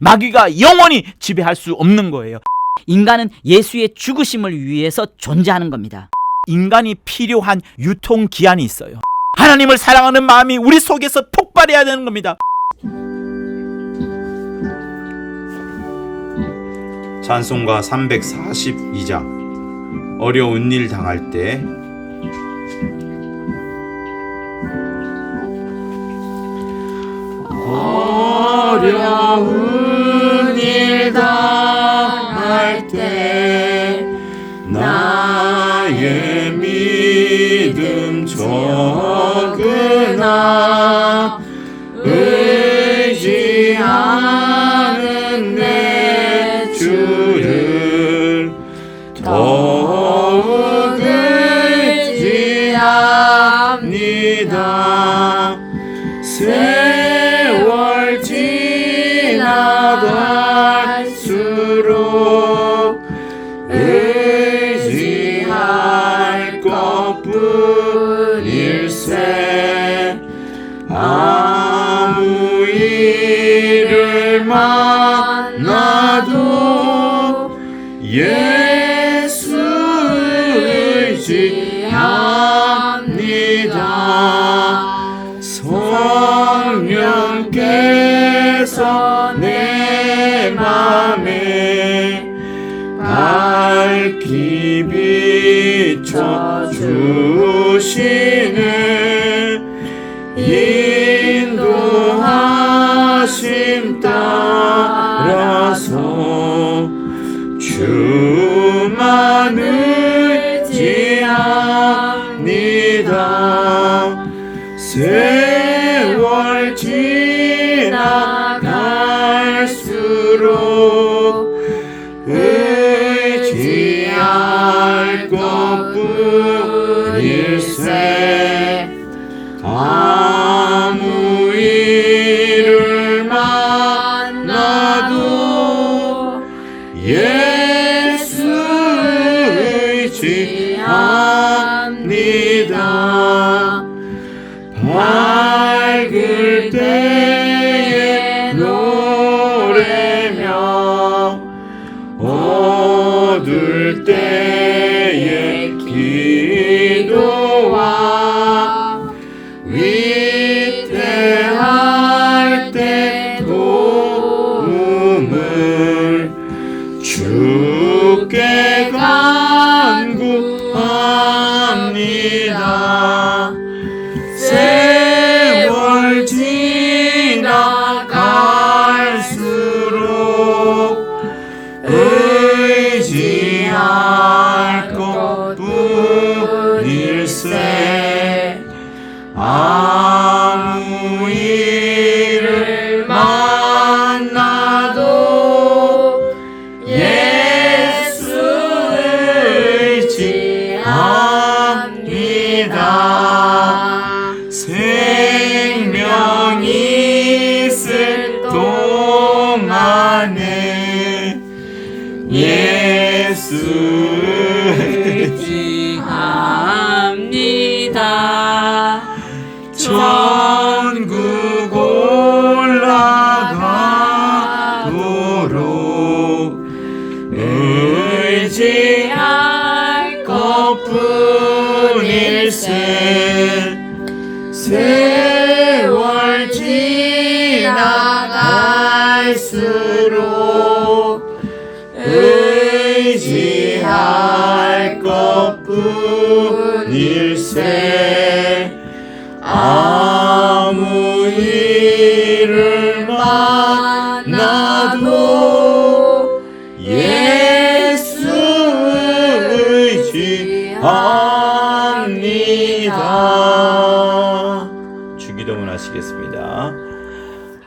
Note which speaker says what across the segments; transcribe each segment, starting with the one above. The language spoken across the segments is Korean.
Speaker 1: 마귀가 영원히 지배할 수 없는 거예요.
Speaker 2: 인간은 예수의 죽으심을 위해서 존재하는 겁니다.
Speaker 1: 인간이 필요한 유통기한이 있어요. 하나님을 사랑하는 마음이 우리 속에서 폭발해야 되는 겁니다.
Speaker 3: 찬송가 342장. 어려운 일 당할 때.
Speaker 4: 어려운 일 당할 때 나의 믿음 적으나 의지하는 내 주를 더욱 의지합니다. 세월 지나갈수록 의지할 것뿐일세. 아무 일을 만나도 예수 의지합니다. 성령께서 내 맘에 밝히 비춰주시네. 인도하심 따라서 주만 의지합니다. 세월 지나갈수록 의지할 것뿐일세. 아무 일을 만나도 예수 의지합니다. 밝을 때에 노래며 어두울 때에 기도와 위태할 때 도움을 주께 간구합니다. 세월 지나갈수록 의지할 것뿐일세. 아무 일을 만나도 예수 의지합니다. 생명이 있을 동안에 예수 의지합니다. 천국 올라가도록 의지할 것뿐일세. 세월 지나갈수록 의지할 것뿐일세. 아무 일을 만나도 예수 의지합니다.
Speaker 3: 주기도문 하시겠습니다.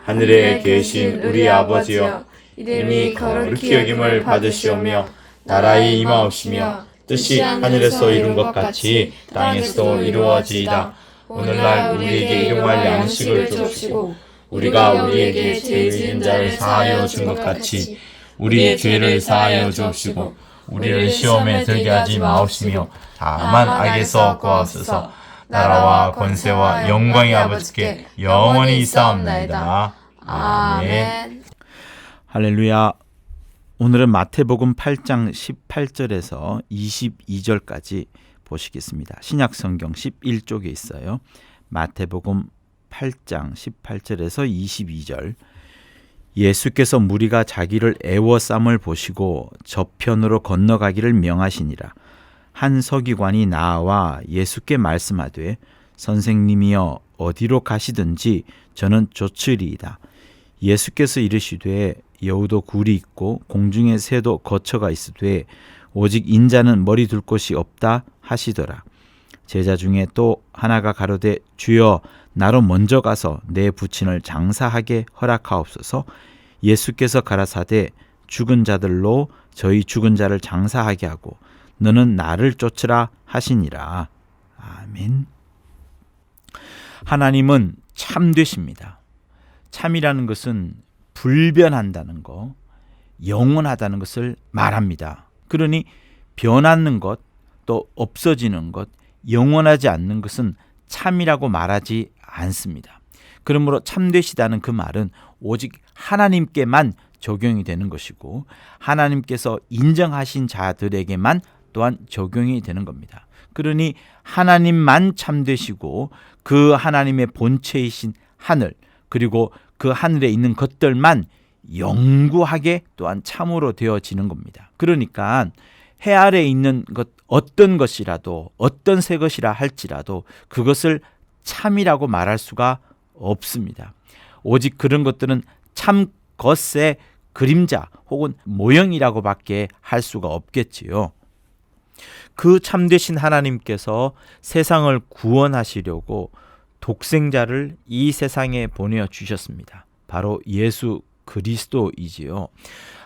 Speaker 3: 하늘에 계신 우리 아버지여, 이름이 거룩히 여김을 받으시오며 나라의 임하옵시며 뜻이 하늘에서 이룬 것 같이 땅에서도 이루어지이다. 오늘날 우리에게 일용할 양식을 주옵시고 우리가 우리에게 죄 지은 자를 사하여 준 것 같이 우리 죄를 사하여 주옵시고 우리를 시험에 들게 하지 마옵시며 다만 악에서 구하옵소서. 나라와 권세와 영광이 아버지께 영원히 있사옵나이다. 아멘.
Speaker 1: 할렐루야. 오늘은 마태복음 8장 18절에서 22절까지 보시겠습니다. 신약성경 11쪽에 있어요. 마태복음 8장 18절에서 22절. 예수께서 무리가 자기를 애워쌈을 보시고 저편으로 건너가기를 명하시니라. 한 서기관이 나와 예수께 말씀하되 선생님이여 어디로 가시든지 저는 좋으리이다. 예수께서 이르시되 여우도 굴이 있고 공중의 새도 거처가 있으되 오직 인자는 머리 둘 곳이 없다 하시더라. 제자 중에 또 하나가 가로되 주여 나로 먼저 가서 내 부친을 장사하게 허락하옵소서. 예수께서 가라사대 죽은 자들로 저희 죽은 자를 장사하게 하고 너는 나를 쫓으라 하시니라. 아멘. 하나님은 참되십니다. 참이라는 것은 불변한다는 것, 영원하다는 것을 말합니다. 그러니 변하는 것, 또 없어지는 것, 영원하지 않는 것은 참이라고 말하지 않습니다. 그러므로 참되시다는 그 말은 오직 하나님께만 적용이 되는 것이고 하나님께서 인정하신 자들에게만 또한 적용이 되는 겁니다. 그러니 하나님만 참되시고 그 하나님의 본체이신 하늘, 그리고 그 하늘에 있는 것들만 영구하게 또한 참으로 되어지는 겁니다. 그러니까 해 아래에 있는 것 어떤 것이라도 어떤 새 것이라 할지라도 그것을 참이라고 말할 수가 없습니다. 오직 그런 것들은 참 것의 그림자 혹은 모형이라고밖에 할 수가 없겠지요. 그 참되신 하나님께서 세상을 구원하시려고 독생자를 이 세상에 보내어 주셨습니다. 바로 예수 그리스도이지요.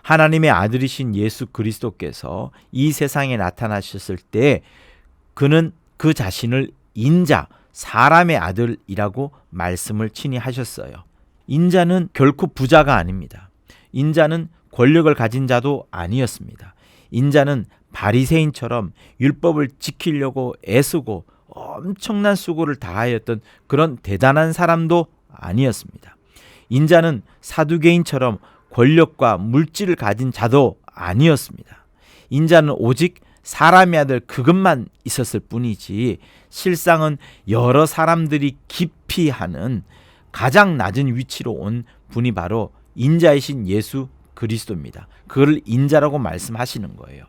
Speaker 1: 하나님의 아들이신 예수 그리스도께서 이 세상에 나타나셨을 때 그는 그 자신을 인자, 사람의 아들이라고 말씀을 친히 하셨어요. 인자는 결코 부자가 아닙니다. 인자는 권력을 가진 자도 아니었습니다. 인자는 바리새인처럼 율법을 지키려고 애쓰고 엄청난 수고를 다하였던 그런 대단한 사람도 아니었습니다. 인자는 사두개인처럼 권력과 물질을 가진 자도 아니었습니다. 인자는 오직 사람의 아들 그것만 있었을 뿐이지 실상은 여러 사람들이 깊이 하는 가장 낮은 위치로 온 분이 바로 인자이신 예수 그리스도입니다. 그걸 인자라고 말씀하시는 거예요.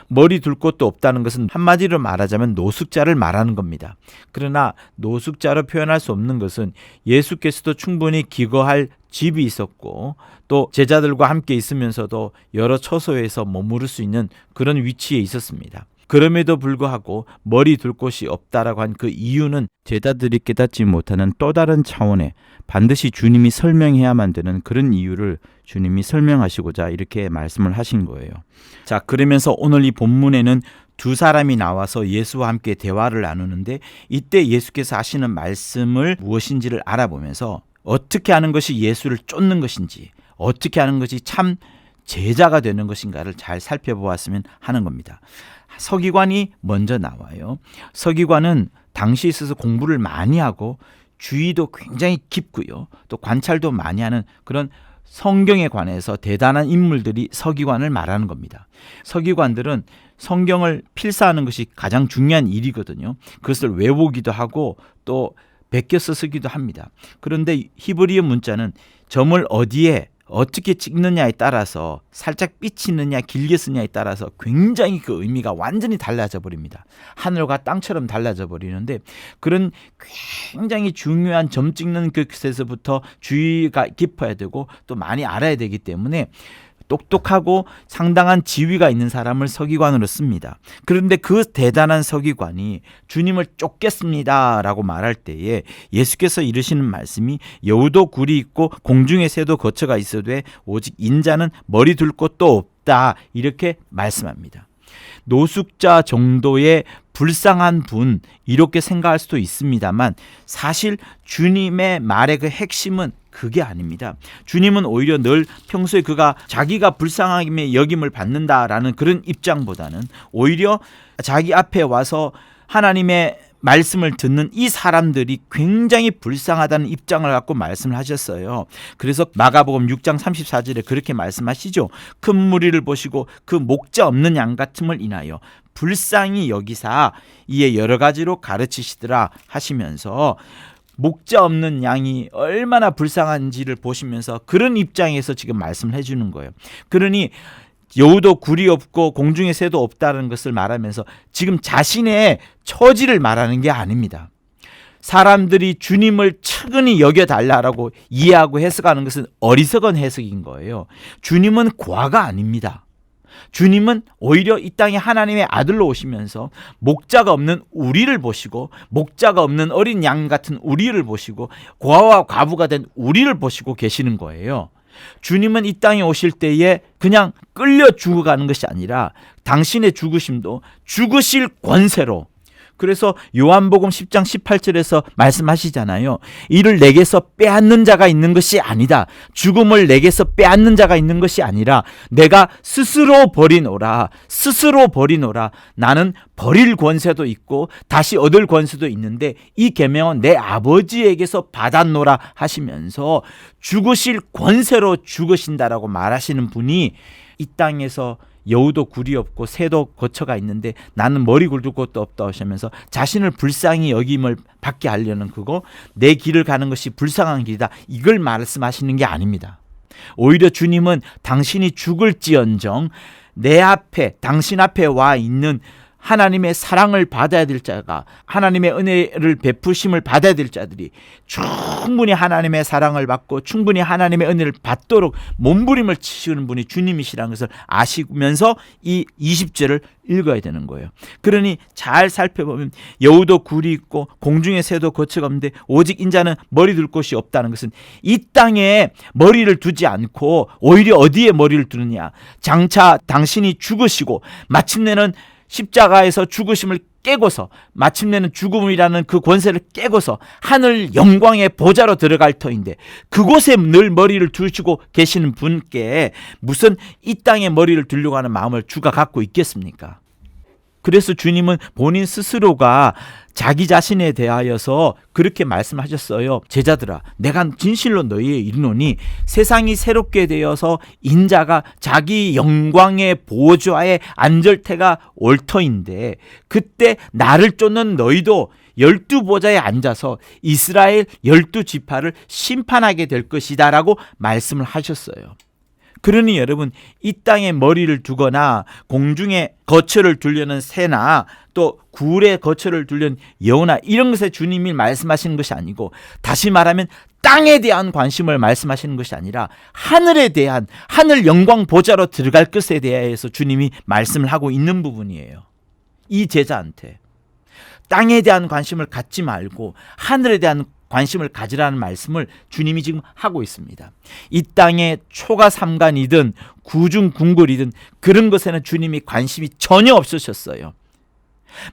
Speaker 1: 머리 둘 곳도 없다는 것은 한마디로 말하자면 노숙자를 말하는 겁니다. 그러나 노숙자로 표현할 수 없는 것은 예수께서도 충분히 기거할 집이 있었고 또 제자들과 함께 있으면서도 여러 처소에서 머무를 수 있는 그런 위치에 있었습니다. 그럼에도 불구하고 머리 둘 곳이 없다라고 한 그 이유는 제자들이 깨닫지 못하는 또 다른 차원의 반드시 주님이 설명해야만 되는 그런 이유를 주님이 설명하시고자 이렇게 말씀을 하신 거예요. 자, 그러면서 오늘 이 본문에는 두 사람이 나와서 예수와 함께 대화를 나누는데 이때 예수께서 하시는 말씀을 무엇인지를 알아보면서 어떻게 하는 것이 예수를 쫓는 것인지 어떻게 하는 것이 참 제자가 되는 것인가를 잘 살펴보았으면 하는 겁니다. 서기관이 먼저 나와요. 서기관은 당시에 있어서 공부를 많이 하고 주의도 굉장히 깊고요. 또 관찰도 많이 하는 그런 성경에 관해서 대단한 인물들이 서기관을 말하는 겁니다. 서기관들은 성경을 필사하는 것이 가장 중요한 일이거든요. 그것을 외우기도 하고 또 베껴서 쓰기도 합니다. 그런데 히브리어 문자는 점을 어디에 어떻게 찍느냐에 따라서 살짝 삐치느냐 길게 쓰냐에 따라서 굉장히 그 의미가 완전히 달라져 버립니다. 하늘과 땅처럼 달라져 버리는데 그런 굉장히 중요한 점 찍는 것에서부터 주의가 깊어야 되고 또 많이 알아야 되기 때문에 똑똑하고 상당한 지위가 있는 사람을 서기관으로 씁니다. 그런데 그 대단한 서기관이 주님을 쫓겠습니다 라고 말할 때에 예수께서 이르시는 말씀이 여우도 굴이 있고 공중의 새도 거처가 있어도 오직 인자는 머리 둘 곳도 없다 이렇게 말씀합니다. 노숙자 정도의 불쌍한 분 이렇게 생각할 수도 있습니다만 사실 주님의 말의 그 핵심은 그게 아닙니다. 주님은 오히려 늘 평소에 그가 자기가 불쌍하게 여김을 받는다라는 그런 입장보다는 오히려 자기 앞에 와서 하나님의 말씀을 듣는 이 사람들이 굉장히 불쌍하다는 입장을 갖고 말씀을 하셨어요. 그래서 마가복음 6장 34절에 그렇게 말씀하시죠. 큰 무리를 보시고 그 목자 없는 양 같음을 인하여 불쌍히 여기사 이에 여러 가지로 가르치시더라 하시면서 목자 없는 양이 얼마나 불쌍한지를 보시면서 그런 입장에서 지금 말씀을 해주는 거예요. 그러니 여우도 굴이 없고 공중에 새도 없다는 것을 말하면서 지금 자신의 처지를 말하는 게 아닙니다. 사람들이 주님을 측은히 여겨달라고 이해하고 해석하는 것은 어리석은 해석인 거예요. 주님은 고아가 아닙니다. 주님은 오히려 이 땅에 하나님의 아들로 오시면서 목자가 없는 우리를 보시고 목자가 없는 어린 양 같은 우리를 보시고 고아와 과부가 된 우리를 보시고 계시는 거예요. 주님은 이 땅에 오실 때에 그냥 끌려 죽어가는 것이 아니라 당신의 죽으심도 죽으실 권세로, 그래서 요한복음 10장 18절에서 말씀하시잖아요. 이를 내게서 빼앗는 자가 있는 것이 아니다. 죽음을 내게서 빼앗는 자가 있는 것이 아니라 내가 스스로 버리노라. 스스로 버리노라. 나는 버릴 권세도 있고 다시 얻을 권세도 있는데 이 계명은 내 아버지에게서 받았노라 하시면서 죽으실 권세로 죽으신다라고 말하시는 분이 이 땅에서 여우도 굴이 없고 새도 거처가 있는데 나는 머리 굴릴 곳도 없다 하시면서 자신을 불쌍히 여김을 받게 하려는 그거, 내 길을 가는 것이 불쌍한 길이다, 이걸 말씀하시는 게 아닙니다. 오히려 주님은 당신이 죽을지언정 내 앞에, 당신 앞에 와 있는 하나님의 사랑을 받아야 될 자가, 하나님의 은혜를 베푸심을 받아야 될 자들이 충분히 하나님의 사랑을 받고 충분히 하나님의 은혜를 받도록 몸부림을 치시는 분이 주님이시라는 것을 아시면서 이 20절을 읽어야 되는 거예요. 그러니 잘 살펴보면 여우도 굴이 있고 공중의 새도 거처가 없는데 오직 인자는 머리 둘 곳이 없다는 것은 이 땅에 머리를 두지 않고 오히려 어디에 머리를 두느냐, 장차 당신이 죽으시고 마침내는 십자가에서 죽으심을 깨고서 마침내는 죽음이라는 그 권세를 깨고서 하늘 영광의 보좌로 들어갈 터인데 그곳에 늘 머리를 두시고 계시는 분께 무슨 이 땅에 머리를 두려고 하는 마음을 주가 갖고 있겠습니까? 그래서 주님은 본인 스스로가 자기 자신에 대하여서 그렇게 말씀하셨어요. 제자들아, 내가 진실로 너희에 이르노니 세상이 새롭게 되어서 인자가 자기 영광의 보좌에 앉을 때가 올 터인데 그때 나를 쫓는 너희도 12보좌에 앉아서 이스라엘 12지파를 심판하게 될 것이다 라고 말씀을 하셨어요. 그러니 여러분, 이 땅에 머리를 두거나 공중에 거처를 두려는 새나 또 굴에 거처를 두려는 여우나 이런 것에 주님이 말씀하시는 것이 아니고, 다시 말하면 땅에 대한 관심을 말씀하시는 것이 아니라 하늘에 대한, 하늘 영광 보좌로 들어갈 것에 대해서 주님이 말씀을 하고 있는 부분이에요. 이 제자한테 땅에 대한 관심을 갖지 말고 하늘에 대한 관심을 가지라는 말씀을 주님이 지금 하고 있습니다. 이 땅에 초가 삼간이든 구중 궁궐이든 그런 것에는 주님이 관심이 전혀 없으셨어요.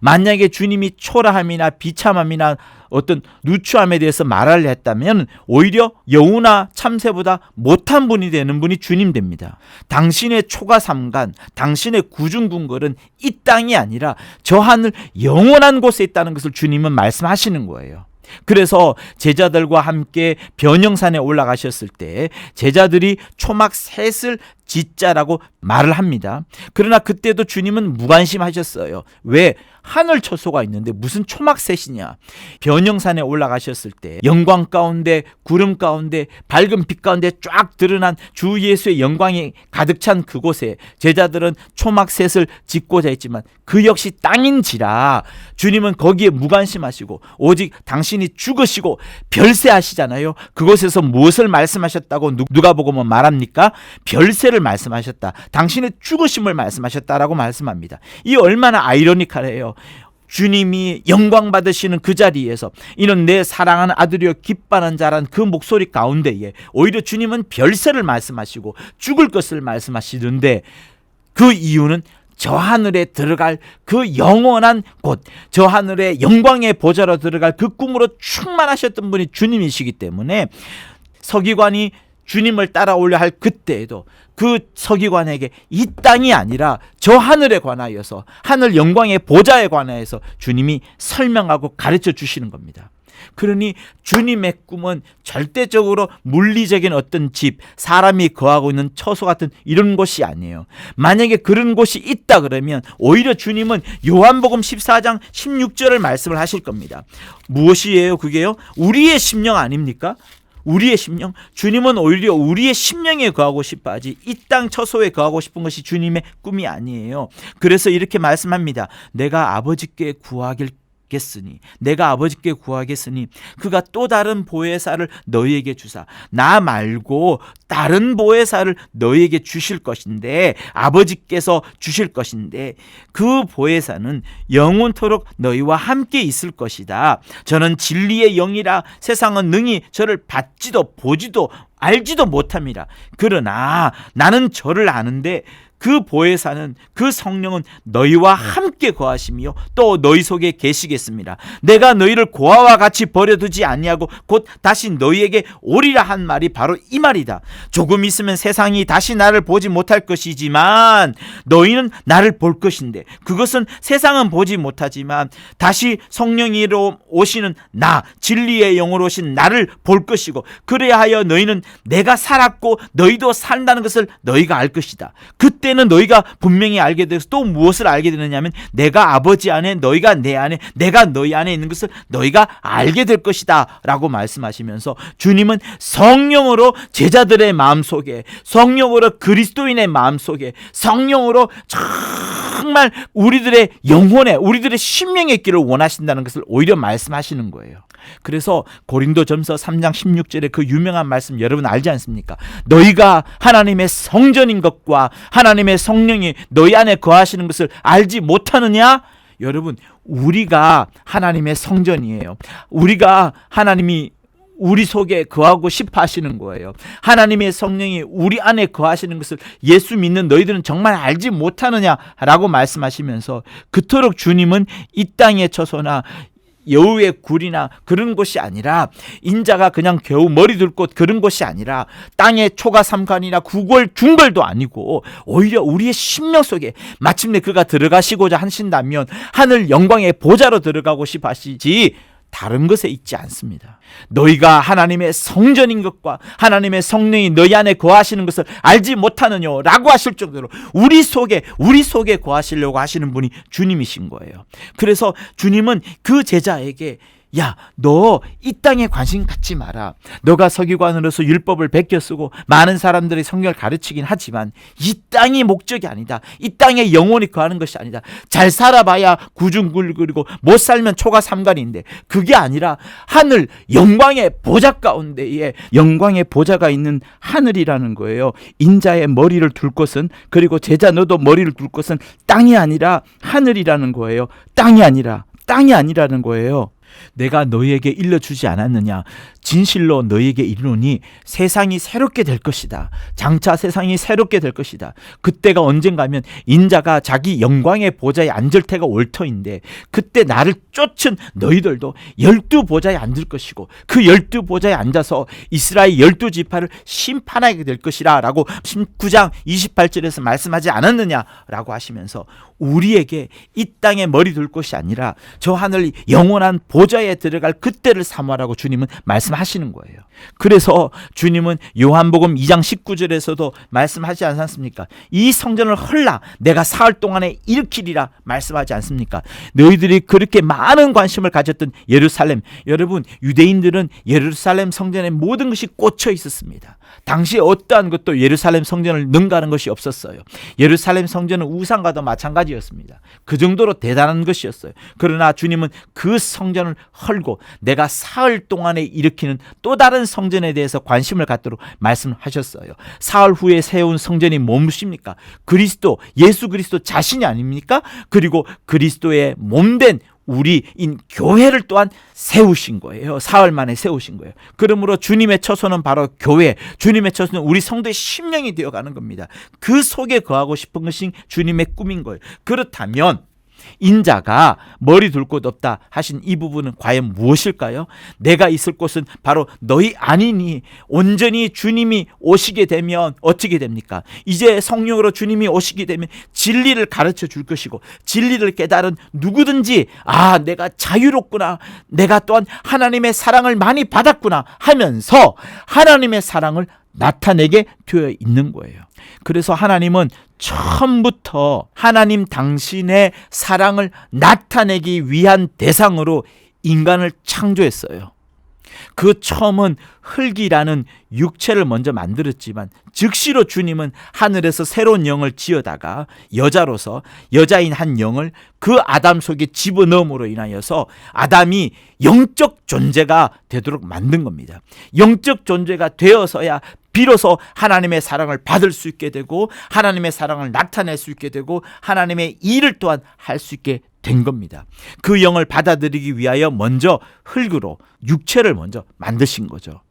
Speaker 1: 만약에 주님이 초라함이나 비참함이나 어떤 누추함에 대해서 말하려 했다면 오히려 여우나 참새보다 못한 분이 되는 분이 주님 됩니다. 당신의 초가 삼간, 당신의 구중 궁궐은 이 땅이 아니라 저 하늘 영원한 곳에 있다는 것을 주님은 말씀하시는 거예요. 그래서 제자들과 함께 변영산에 올라가셨을 때 제자들이 초막 셋을 짓자라고 말을 합니다. 그러나 그때도 주님은 무관심하셨어요. 왜? 하늘 처소가 있는데 무슨 초막 셋이냐. 변영산에 올라가셨을 때 영광 가운데, 구름 가운데, 밝은 빛 가운데 쫙 드러난 주 예수의 영광이 가득 찬 그곳에 제자들은 초막 셋을 짓고자 했지만 그 역시 땅인지라 주님은 거기에 무관심하시고 오직 당신이 죽으시고 별세하시잖아요. 그곳에서 무엇을 말씀하셨다고 누가복음은 말합니까? 별세를 말씀하셨다. 당신의 죽으심을 말씀하셨다라고 말씀합니다. 이 얼마나 아이러니컬해요. 주님이 영광 받으시는 그 자리에서 이는 내 사랑하는 아들이여 기뻐하는 자란 그 목소리 가운데에 오히려 주님은 별세를 말씀하시고 죽을 것을 말씀하시는데 그 이유는 저 하늘에 들어갈 그 영원한 곳, 저 하늘의 영광의 보좌로 들어갈 그 꿈으로 충만하셨던 분이 주님이시기 때문에 서기관이 주님을 따라오려 할 그때에도 그 서기관에게 이 땅이 아니라 저 하늘에 관하여서, 하늘 영광의 보좌에 관하여서 주님이 설명하고 가르쳐 주시는 겁니다. 그러니 주님의 꿈은 절대적으로 물리적인 어떤 집, 사람이 거하고 있는 처소 같은 이런 곳이 아니에요. 만약에 그런 곳이 있다 그러면 오히려 주님은 요한복음 14장 16절을 말씀을 하실 겁니다. 무엇이에요? 그게요? 우리의 심령 아닙니까? 우리의 심령. 주님은 오히려 우리의 심령에 거하고 싶어 하지 이 땅 처소에 거하고 싶은 것이 주님의 꿈이 아니에요. 그래서 이렇게 말씀합니다. 내가 아버지께 구하겠으니, 내가 아버지께 구하겠으니 그가 또 다른 보혜사를 너희에게 주사, 나 말고 다른 보혜사를 너희에게 주실 것인데, 아버지께서 주실 것인데, 그 보혜사는 영원토록 너희와 함께 있을 것이다. 저는 진리의 영이라 세상은 능히 저를 받지도 보지도 알지도 못합니다. 그러나 나는 저를 아는데 그 보혜사는, 그 성령은 너희와 함께 거하시며 또 너희 속에 계시겠습니다. 내가 너희를 고아와 같이 버려두지 아니하고 곧 다시 너희에게 오리라 한 말이 바로 이 말이다. 조금 있으면 세상이 다시 나를 보지 못할 것이지만 너희는 나를 볼 것인데, 그것은 세상은 보지 못하지만 다시 성령이로 오시는 나, 진리의 영으로 오신 나를 볼 것이고, 그래야 하여 너희는 내가 살았고 너희도 산다는 것을 너희가 알 것이다. 그때는 너희가 분명히 알게 되어서 또 무엇을 알게 되느냐면, 내가 아버지 안에, 너희가 내 안에, 내가 너희 안에 있는 것을 너희가 알게 될 것이다 라고 말씀하시면서, 주님은 성령으로 제자들의 마음속에, 성령으로 그리스도인의 마음속에, 성령으로 정말 우리들의 영혼에, 우리들의 심령에 있기를 원하신다는 것을 오히려 말씀하시는 거예요. 그래서 고린도전서 3장 16절에 그 유명한 말씀 여러분 알지 않습니까? 너희가 하나님의 성전인 것과 하나님의 성령이 너희 안에 거하시는 것을 알지 못하느냐? 여러분, 우리가 하나님의 성전이에요. 우리가 하나님이 우리 속에 거하고 싶어 하시는 거예요. 하나님의 성령이 우리 안에 거하시는 것을 예수 믿는 너희들은 정말 알지 못하느냐라고 말씀하시면서, 그토록 주님은 이 땅의 처소나 여우의 굴이나 그런 곳이 아니라, 인자가 그냥 겨우 머리 둘 곳 그런 곳이 아니라, 땅의 초가 삼간이나 구골 중벌도 아니고, 오히려 우리의 심령 속에 마침내 그가 들어가시고자 하신다면 하늘 영광의 보좌로 들어가고 싶어 하시지 다른 것에 있지 않습니다. 너희가 하나님의 성전인 것과 하나님의 성령이 너희 안에 거하시는 것을 알지 못하느냐 라고 하실 정도로 우리 속에 거하시려고 하시는 분이 주님이신 거예요. 그래서 주님은 그 제자에게, 야, 너 이 땅에 관심 갖지 마라. 너가 서기관으로서 율법을 베껴 쓰고 많은 사람들이 성경을 가르치긴 하지만 이 땅이 목적이 아니다. 이 땅에 영원히 거하는 것이 아니다. 잘 살아봐야 구중굴, 그리고 못 살면 초가 삼간인데, 그게 아니라 하늘 영광의 보좌 가운데에 영광의 보좌가 있는 하늘이라는 거예요. 인자의 머리를 둘 곳은, 그리고 제자 너도 머리를 둘 곳은 땅이 아니라 하늘이라는 거예요. 땅이 아니라는 거예요. 내가 너희에게 일러주지 않았느냐? 진실로 너희에게 이르노니 세상이 새롭게 될 것이다. 장차 세상이 새롭게 될 것이다. 그때가 언젠가면 인자가 자기 영광의 보좌에 앉을 때가 올 터인데, 그때 나를 쫓은 너희들도 12보좌에 앉을 것이고, 그 12보좌에 앉아서 이스라엘 12지파를 심판하게 될 것이라 라고 19장 28절에서 말씀하지 않았느냐라고 하시면서, 우리에게 이 땅에 머리 둘 것이 아니라 저 하늘 영원한 보좌에 들어갈 그때를 사모하라고 주님은 말씀하시는 거예요. 그래서 주님은 요한복음 2장 19절에서도 말씀하지 않습니까? 이 성전을 헐라 내가 사흘 동안에 일으키리라 말씀하지 않습니까? 너희들이 그렇게 많은 관심을 가졌던 예루살렘, 여러분, 유대인들은 예루살렘 성전에 모든 것이 꽂혀 있었습니다. 당시에 어떠한 것도 예루살렘 성전을 능가하는 것이 없었어요. 예루살렘 성전은 우상과도 마찬가지였습니다. 그 정도로 대단한 것이었어요. 그러나 주님은 그 성전을 헐고 내가 사흘 동안에 일으키는 또 다른 성전에 대해서 관심을 갖도록 말씀하셨어요. 사흘 후에 세운 성전이 무엇입니까? 그리스도, 예수 그리스도 자신이 아닙니까? 그리고 그리스도의 몸된 우리인 교회를 또한 세우신 거예요. 사흘 만에 세우신 거예요. 그러므로 주님의 처소는 바로 교회, 주님의 처소는 우리 성도의 심령이 되어가는 겁니다. 그 속에 거하고 싶은 것이 주님의 꿈인 거예요. 그렇다면 인자가 머리 둘 곳 없다 하신 이 부분은 과연 무엇일까요? 내가 있을 곳은 바로 너희 아니니 온전히 주님이 오시게 되면 어떻게 됩니까? 이제 성령으로 주님이 오시게 되면 진리를 가르쳐 줄 것이고 진리를 깨달은 누구든지 내가 자유롭구나, 내가 또한 하나님의 사랑을 많이 받았구나 하면서 하나님의 사랑을 나타내게 되어 있는 거예요. 그래서 하나님은 처음부터 하나님 당신의 사랑을 나타내기 위한 대상으로 인간을 창조했어요. 그 처음은 흙이라는 육체를 먼저 만들었지만 즉시로 주님은 하늘에서 새로운 영을 지어다가 여자로서 여자인 한 영을 그 아담 속에 집어넣음으로 인하여서 아담이 영적 존재가 되도록 만든 겁니다. 영적 존재가 되어서야 비로소 하나님의 사랑을 받을 수 있게 되고 하나님의 사랑을 나타낼 수 있게 되고 하나님의 일을 또한 할 수 있게 된 겁니다. 그 영을 받아들이기 위하여 먼저 흙으로 육체를 먼저 만드신 거죠.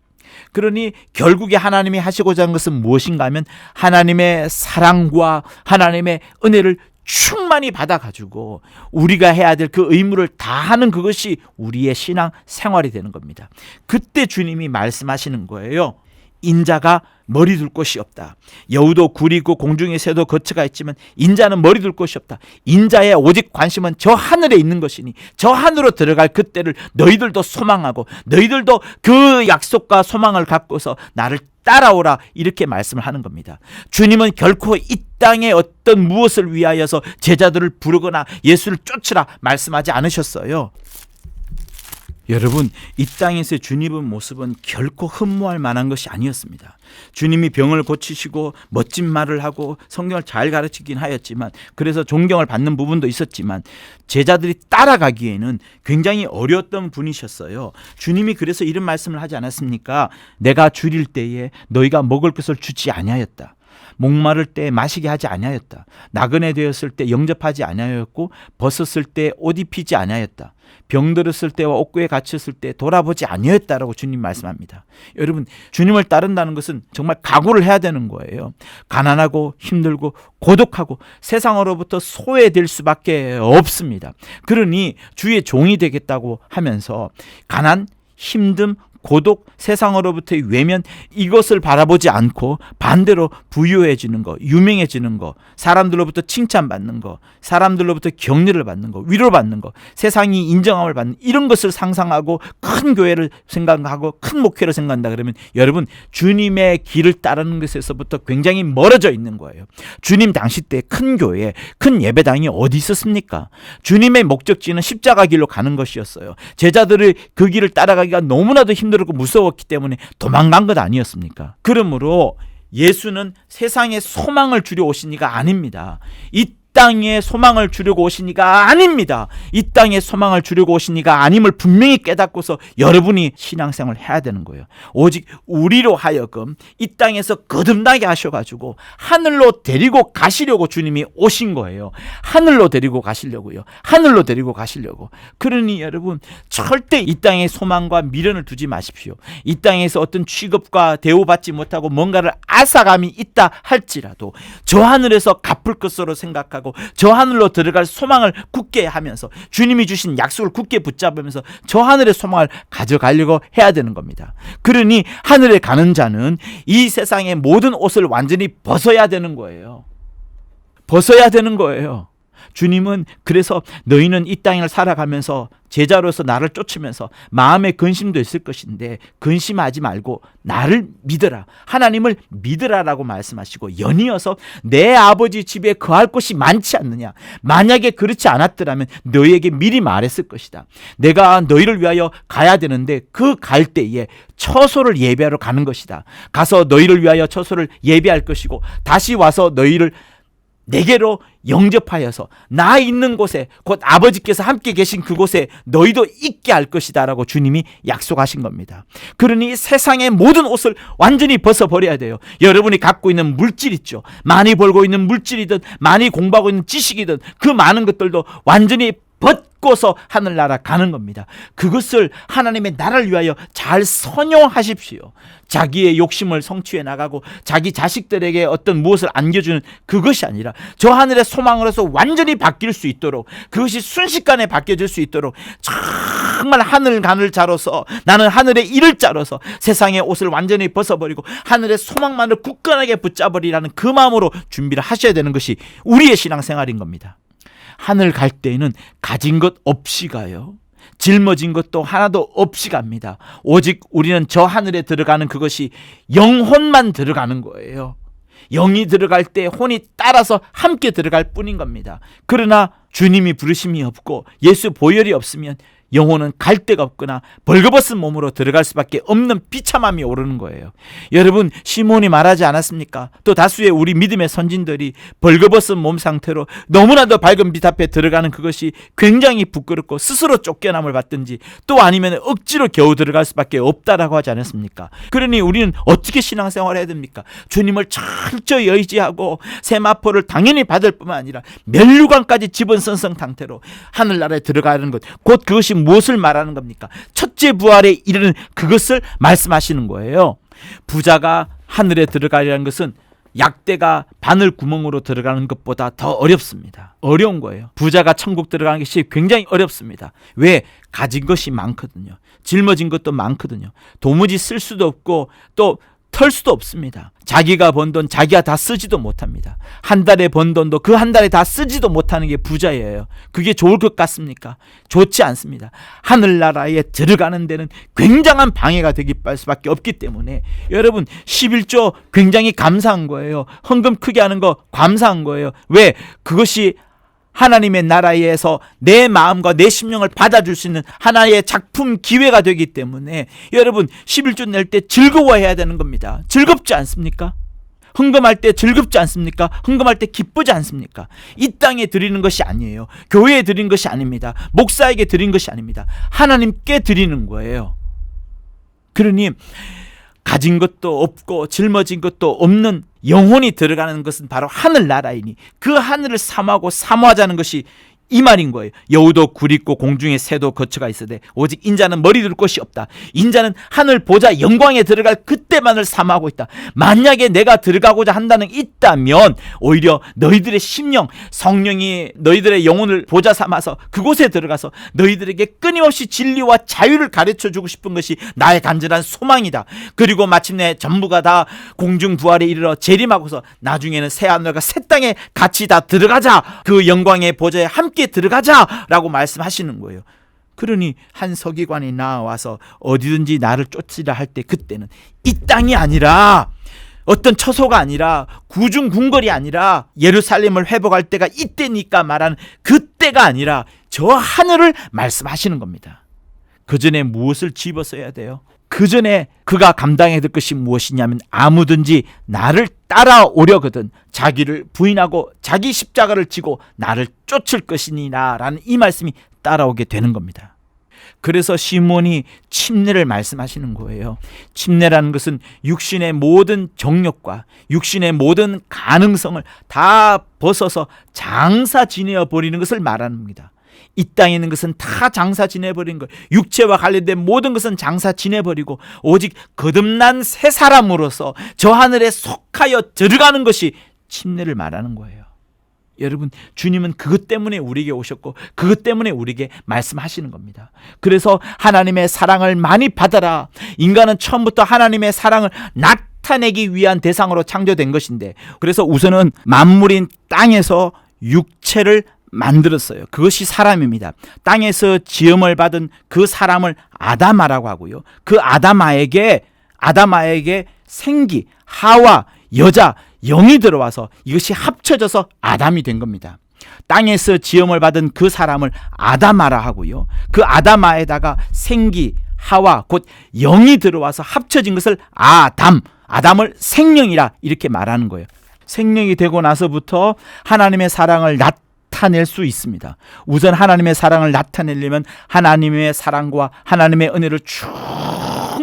Speaker 1: 그러니 결국에 하나님이 하시고자 하는 것은 무엇인가 하면 하나님의 사랑과 하나님의 은혜를 충만히 받아가지고 우리가 해야 될 그 의무를 다하는 그것이 우리의 신앙 생활이 되는 겁니다. 그때 주님이 말씀하시는 거예요. 인자가 머리 둘 곳이 없다. 여우도 굴이 있고 공중의 새도 거처가 있지만 인자는 머리 둘 곳이 없다. 인자의 오직 관심은 저 하늘에 있는 것이니 저 하늘로 들어갈 그때를 너희들도 소망하고 너희들도 그 약속과 소망을 갖고서 나를 따라오라, 이렇게 말씀을 하는 겁니다. 주님은 결코 이 땅에 어떤 무엇을 위하여서 제자들을 부르거나 예수를 쫓으라 말씀하지 않으셨어요. 여러분, 이 땅에서의 주님의 모습은 결코 흠모할 만한 것이 아니었습니다. 주님이 병을 고치시고 멋진 말을 하고 성경을 잘 가르치긴 하였지만, 그래서 존경을 받는 부분도 있었지만 제자들이 따라가기에는 굉장히 어려웠던 분이셨어요. 주님이 그래서 이런 말씀을 하지 않았습니까? 내가 줄일 때에 너희가 먹을 것을 주지 아니하였다. 목마를 때 마시게 하지 아니하였다. 나그네 되었을 때 영접하지 아니하였고 벗었을 때 옷 입히지 아니하였다. 병들었을 때와 옥고에 갇혔을 때 돌아보지 아니하였다라고 주님 말씀합니다. 여러분, 주님을 따른다는 것은 정말 각오를 해야 되는 거예요. 가난하고 힘들고 고독하고 세상으로부터 소외될 수밖에 없습니다. 그러니 주의 종이 되겠다고 하면서 가난, 힘듦, 고독, 세상으로부터의 외면, 이것을 바라보지 않고 반대로 부유해지는 거, 유명해지는 거, 사람들로부터 칭찬받는 거, 사람들로부터 격려를 받는 거, 위로받는 거, 세상이 인정함을 받는, 이런 것을 상상하고 큰 교회를 생각하고 큰 목회를 생각한다 그러면 여러분, 주님의 길을 따르는 것에서부터 굉장히 멀어져 있는 거예요. 주님 당시 때 큰 교회, 큰 예배당이 어디 있었습니까? 주님의 목적지는 십자가 길로 가는 것이었어요. 제자들이 그 길을 따라가기가 너무나도 힘들었고 무서웠기 때문에 도망간 것 아니었습니까? 그러므로 예수는 세상에 소망을 주려 오신 이가 아닙니다. 이 땅에 소망을 주려고 오신 이가 아닙니다. 이 땅에 소망을 주려고 오신 이가 아님을 분명히 깨닫고서 여러분이 신앙생활을 해야 되는 거예요. 오직 우리로 하여금 이 땅에서 거듭나게 하셔가지고 하늘로 데리고 가시려고 주님이 오신 거예요. 하늘로 데리고 가시려고요. 하늘로 데리고 가시려고. 그러니 여러분, 절대 이 땅에 소망과 미련을 두지 마십시오. 이 땅에서 어떤 취급과 대우받지 못하고 뭔가를 앗아감이 있다 할지라도 저 하늘에서 갚을 것으로 생각하고 저 하늘로 들어갈 소망을 굳게 하면서 주님이 주신 약속을 굳게 붙잡으면서 저 하늘의 소망을 가져가려고 해야 되는 겁니다. 그러니 하늘에 가는 자는 이 세상의 모든 옷을 완전히 벗어야 되는 거예요. 벗어야 되는 거예요. 주님은 그래서 너희는 이 땅을 살아가면서 제자로서 나를 쫓으면서 마음에 근심도 있을 것인데 근심하지 말고 나를 믿어라, 하나님을 믿으라라고 말씀하시고 연이어서 내 아버지 집에 거할 곳이 많지 않느냐, 만약에 그렇지 않았더라면 너희에게 미리 말했을 것이다. 내가 너희를 위하여 가야 되는데 그 갈 때에 처소를 예배하러 가는 것이다. 가서 너희를 위하여 처소를 예배할 것이고 다시 와서 너희를 내게로 영접하여서 나 있는 곳에, 곧 아버지께서 함께 계신 그곳에 너희도 있게 할 것이다 라고 주님이 약속하신 겁니다. 그러니 세상의 모든 옷을 완전히 벗어버려야 돼요. 여러분이 갖고 있는 물질 있죠. 많이 벌고 있는 물질이든 많이 공부하고 있는 지식이든 그 많은 것들도 완전히 벗고서 하늘나라 가는 겁니다. 그것을 하나님의 나라를 위하여 잘 선용하십시오. 자기의 욕심을 성취해 나가고 자기 자식들에게 어떤 무엇을 안겨주는 그것이 아니라 저 하늘의 소망으로서 완전히 바뀔 수 있도록, 그것이 순식간에 바뀌어질 수 있도록 정말 하늘 자로서, 나는 하늘의 일을 자로서 세상의 옷을 완전히 벗어버리고 하늘의 소망만을 굳건하게 붙잡으리라는 그 마음으로 준비를 하셔야 되는 것이 우리의 신앙생활인 겁니다. 하늘 갈 때에는 가진 것 없이 가요. 짊어진 것도 하나도 없이 갑니다. 오직 우리는 저 하늘에 들어가는 그것이 영혼만 들어가는 거예요. 영이 들어갈 때 혼이 따라서 함께 들어갈 뿐인 겁니다. 그러나 주님이 부르심이 없고 예수 보혈이 없으면 영혼은 갈 데가 없거나 벌거벗은 몸으로 들어갈 수밖에 없는 비참함이 오르는 거예요. 여러분, 시몬이 말하지 않았습니까? 또 다수의 우리 믿음의 선진들이 벌거벗은 몸 상태로 너무나도 밝은 빛 앞에 들어가는 그것이 굉장히 부끄럽고 스스로 쫓겨남을 받든지 또 아니면 억지로 겨우 들어갈 수밖에 없다라고 하지 않았습니까? 그러니 우리는 어떻게 신앙생활을 해야 됩니까? 주님을 철저히 의지하고 세마포를 당연히 받을 뿐만 아니라 멸류관까지 집어선성 상태로 하늘나라에 들어가는 것, 곧 그것이 무엇을 말하는 겁니까? 첫째 부활에 이르는 그것을 말씀하시는 거예요. 부자가 하늘에 들어가려는 것은 약대가 바늘 구멍으로 들어가는 것보다 더 어렵습니다. 어려운 거예요. 부자가 천국 들어가는 것이 굉장히 어렵습니다. 왜? 가진 것이 많거든요. 짊어진 것도 많거든요. 도무지 쓸 수도 없고 또 털 수도 없습니다. 자기가 번 돈 자기가 다 쓰지도 못합니다. 한 달에 번 돈도 그 한 달에 다 쓰지도 못하는 게 부자예요. 그게 좋을 것 같습니까? 좋지 않습니다. 하늘나라에 들어가는 데는 굉장한 방해가 되기 수밖에 없기 때문에 여러분, 11조 굉장히 감사한 거예요. 헌금 크게 하는 거 감사한 거예요. 왜? 그것이 하나님의 나라에서 내 마음과 내 심령을 받아줄 수 있는 하나의 작품 기회가 되기 때문에 여러분, 11조 낼 때 즐거워해야 되는 겁니다. 즐겁지 않습니까? 헌금할 때 즐겁지 않습니까? 헌금할 때 기쁘지 않습니까? 이 땅에 드리는 것이 아니에요. 교회에 드리는 것이 아닙니다. 목사에게 드리는 것이 아닙니다. 하나님께 드리는 거예요. 그러니 가진 것도 없고 짊어진 것도 없는 영혼이 들어가는 것은 바로 하늘나라이니 그 하늘을 사모하고 사모하자는 것이 이 말인 거예요. 여우도 굴 있고 공중에 새도 거처가 있으되 오직 인자는 머리 둘 곳이 없다. 인자는 하늘 보좌 영광에 들어갈 그때만을 사모하고 있다. 만약에 내가 들어가고자 한다는 있다면 오히려 너희들의 심령, 성령이 너희들의 영혼을 보좌 삼아서 그곳에 들어가서 너희들에게 끊임없이 진리와 자유를 가르쳐주고 싶은 것이 나의 간절한 소망이다. 그리고 마침내 전부가 다 공중 부활에 이르러 재림하고서 나중에는 새하늘과 새 땅에 같이 다 들어가자. 그 영광의 보좌에 함께 들어가자라고 말씀하시는 거예요. 그러니 한 서기관이 나와서 어디든지 나를 쫓으라 할 때 그때는 이 땅이 아니라 어떤 처소가 아니라 구중궁궐이 아니라 예루살렘을 회복할 때가 이때니까 말하는 그때가 아니라 저 하늘을 말씀하시는 겁니다. 그 전에 무엇을 집어서야 돼요? 그 전에 그가 감당해야 될 것이 무엇이냐면 아무든지 나를 따라오려거든 자기를 부인하고 자기 십자가를 지고 나를 쫓을 것이니라 라는 이 말씀이 따라오게 되는 겁니다. 그래서 시몬이 침례를 말씀하시는 거예요. 침례라는 것은 육신의 모든 정욕과 육신의 모든 가능성을 다 벗어서 장사 지내어 버리는 것을 말하는 겁니다. 이 땅에 있는 것은 다 장사 지내버린 거예요. 육체와 관련된 모든 것은 장사 지내버리고 오직 거듭난 새 사람으로서 저 하늘에 속하여 들어가는 것이 침례를 말하는 거예요. 여러분, 주님은 그것 때문에 우리에게 오셨고 그것 때문에 우리에게 말씀하시는 겁니다. 그래서 하나님의 사랑을 많이 받아라. 인간은 처음부터 하나님의 사랑을 나타내기 위한 대상으로 창조된 것인데, 그래서 우선은 만물인 땅에서 육체를 만들었어요. 그것이 사람입니다. 땅에서 지음을 받은 그 사람을 아담아라고 하고요. 그 아담아에게 생기, 하와, 여자, 영이 들어와서 이것이 합쳐져서 아담이 된 겁니다. 땅에서 지음을 받은 그 사람을 아담아라 하고요. 그 아담아에다가 생기, 하와, 곧 영이 들어와서 합쳐진 것을 아담을 생명이라 이렇게 말하는 거예요. 생명이 되고 나서부터 하나님의 사랑을 나타낼 수 있습니다. 우선 하나님의 사랑을 나타내려면 하나님의 사랑과 하나님의 은혜를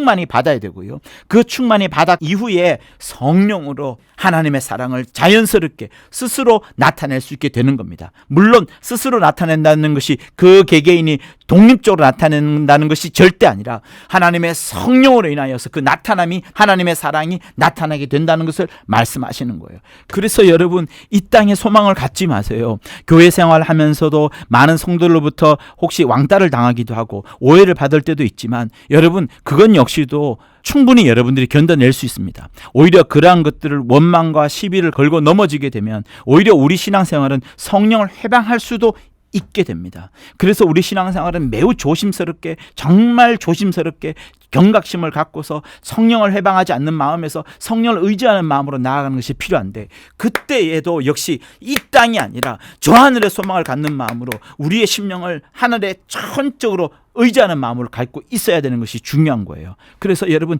Speaker 1: 충만히 받아야 되고요. 그 충만히 받아 이후에 성령으로 하나님의 사랑을 자연스럽게 스스로 나타낼 수 있게 되는 겁니다. 물론 스스로 나타낸다는 것이 그 개개인이 독립적으로 나타낸다는 것이 절대 아니라 하나님의 성령으로 인하여서 그 나타남이, 하나님의 사랑이 나타나게 된다는 것을 말씀하시는 거예요. 그래서 여러분, 이 땅에 소망을 갖지 마세요. 교회 생활하면서도 많은 성도들로부터 혹시 왕따를 당하기도 하고 오해를 받을 때도 있지만, 여러분, 그건 역시도 충분히 여러분들이 견뎌낼 수 있습니다. 오히려 그러한 것들을 원망과 시비를 걸고 넘어지게 되면 오히려 우리 신앙생활은 성령을 회방할 수도 있게 됩니다. 그래서 우리 신앙생활은 매우 조심스럽게, 정말 조심스럽게 경각심을 갖고서 성령을 회방하지 않는 마음에서 성령을 의지하는 마음으로 나아가는 것이 필요한데, 그때에도 역시 이 땅이 아니라 저 하늘의 소망을 갖는 마음으로 우리의 심령을 하늘에 전적으로 의지하는 마음으로 갖고 있어야 되는 것이 중요한 거예요. 그래서 여러분,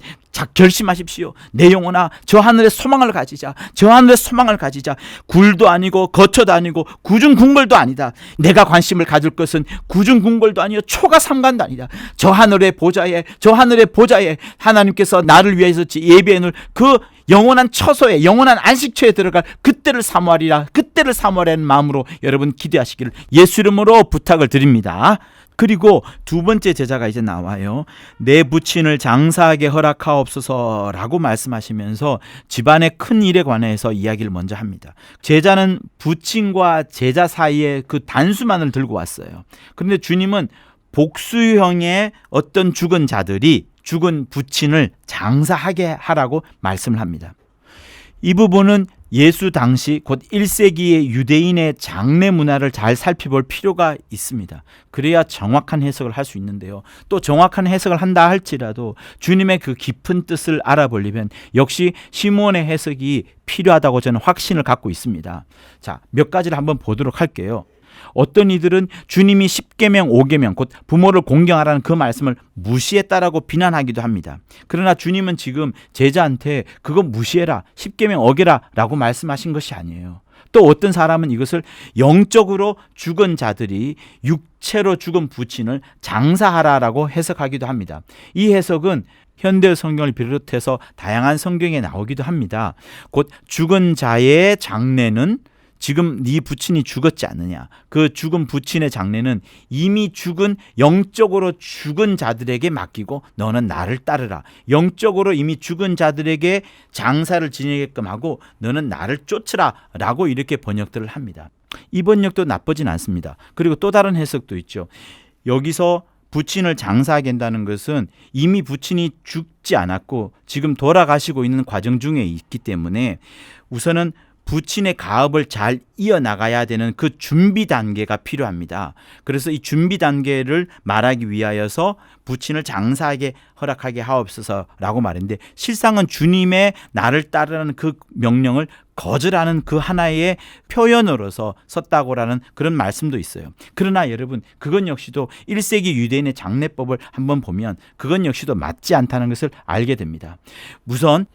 Speaker 1: 결심하십시오. 내 영혼아, 저 하늘의 소망을 가지자. 저 하늘의 소망을 가지자. 굴도 아니고 거처도 아니고 구중궁궐도 아니다. 내가 관심을 가질 것은 구중궁궐도 아니요 초가삼간도 아니다. 저 하늘의 보좌에, 저 하늘의 보좌에 하나님께서 나를 위해서 예비해 놓을 그 영원한 처소에, 영원한 안식처에 들어갈 그때를 사모하리라. 그때를 사모하라는 마음으로 여러분 기대하시기를 예수 이름으로 부탁을 드립니다. 그리고 두 번째 제자가 이제 나와요. 내 부친을 장사하게 허락하옵소서라고 말씀하시면서 집안의 큰 일에 관해서 이야기를 먼저 합니다. 제자는 부친과 제자 사이에 그 단수만을 들고 왔어요. 그런데 주님은 복수형의 어떤 죽은 자들이 죽은 부친을 장사하게 하라고 말씀을 합니다. 이 부분은 예수 당시 곧 1세기의 유대인의 장례 문화를 잘 살펴볼 필요가 있습니다. 그래야 정확한 해석을 할 수 있는데요. 또 정확한 해석을 한다 할지라도 주님의 그 깊은 뜻을 알아보려면 역시 시므온의 해석이 필요하다고 저는 확신을 갖고 있습니다. 자, 몇 가지를 한번 보도록 할게요. 어떤 이들은 주님이 10계명, 5계명, 곧 부모를 공경하라는 그 말씀을 무시했다라고 비난하기도 합니다. 그러나 주님은 지금 제자한테 그거 무시해라, 10계명 어겨라 라고 말씀하신 것이 아니에요. 또 어떤 사람은 이것을 영적으로 죽은 자들이 육체로 죽은 부친을 장사하라라고 해석하기도 합니다. 이 해석은 현대 성경을 비롯해서 다양한 성경에 나오기도 합니다. 곧 죽은 자의 장례는 지금 네 부친이 죽었지 않느냐. 그 죽은 부친의 장례는 이미 죽은, 영적으로 죽은 자들에게 맡기고 너는 나를 따르라. 영적으로 이미 죽은 자들에게 장사를 지내게끔 하고 너는 나를 쫓으라 라고 이렇게 번역들을 합니다. 이 번역도 나쁘진 않습니다. 그리고 또 다른 해석도 있죠. 여기서 부친을 장사하게 한다는 것은 이미 부친이 죽지 않았고 지금 돌아가시고 있는 과정 중에 있기 때문에 우선은 부친의 가업을 잘 이어나가야 되는 그 준비 단계가 필요합니다. 그래서 이 준비 단계를 말하기 위하여서 부친을 장사하게 허락하게 하옵소서라고 말했는데, 실상은 주님의 나를 따르라는 그 명령을 거절하는 그 하나의 표현으로서 썼다고라는 그런 말씀도 있어요. 그러나 여러분, 그건 역시도 1세기 유대인의 장례법을 한번 보면 그건 역시도 맞지 않다는 것을 알게 됩니다. 우선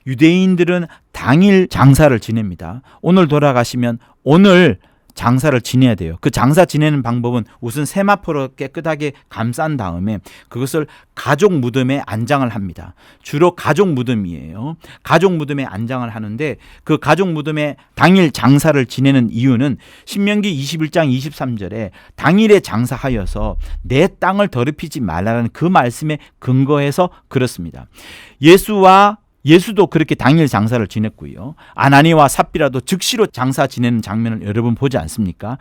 Speaker 1: 유대인들은 당일 장사를 지냅니다. 오늘 돌아가시면 오늘 장사를 지내야 돼요. 그 장사 지내는 방법은 우선 세마포로 깨끗하게 감싼 다음에 그것을 가족 무덤에 안장을 합니다. 주로 가족 무덤이에요. 가족 무덤에 안장을 하는데 그 가족 무덤에 당일 장사를 지내는 이유는 신명기 21장 23절에 당일에 장사하여서 내 땅을 더럽히지 말라는 그 말씀에 근거해서 그렇습니다. 예수도 그렇게 당일 장사를 지냈고요. 아나니와 삽비라도 즉시로 장사 지내는 장면을 여러분 보지 않습니까?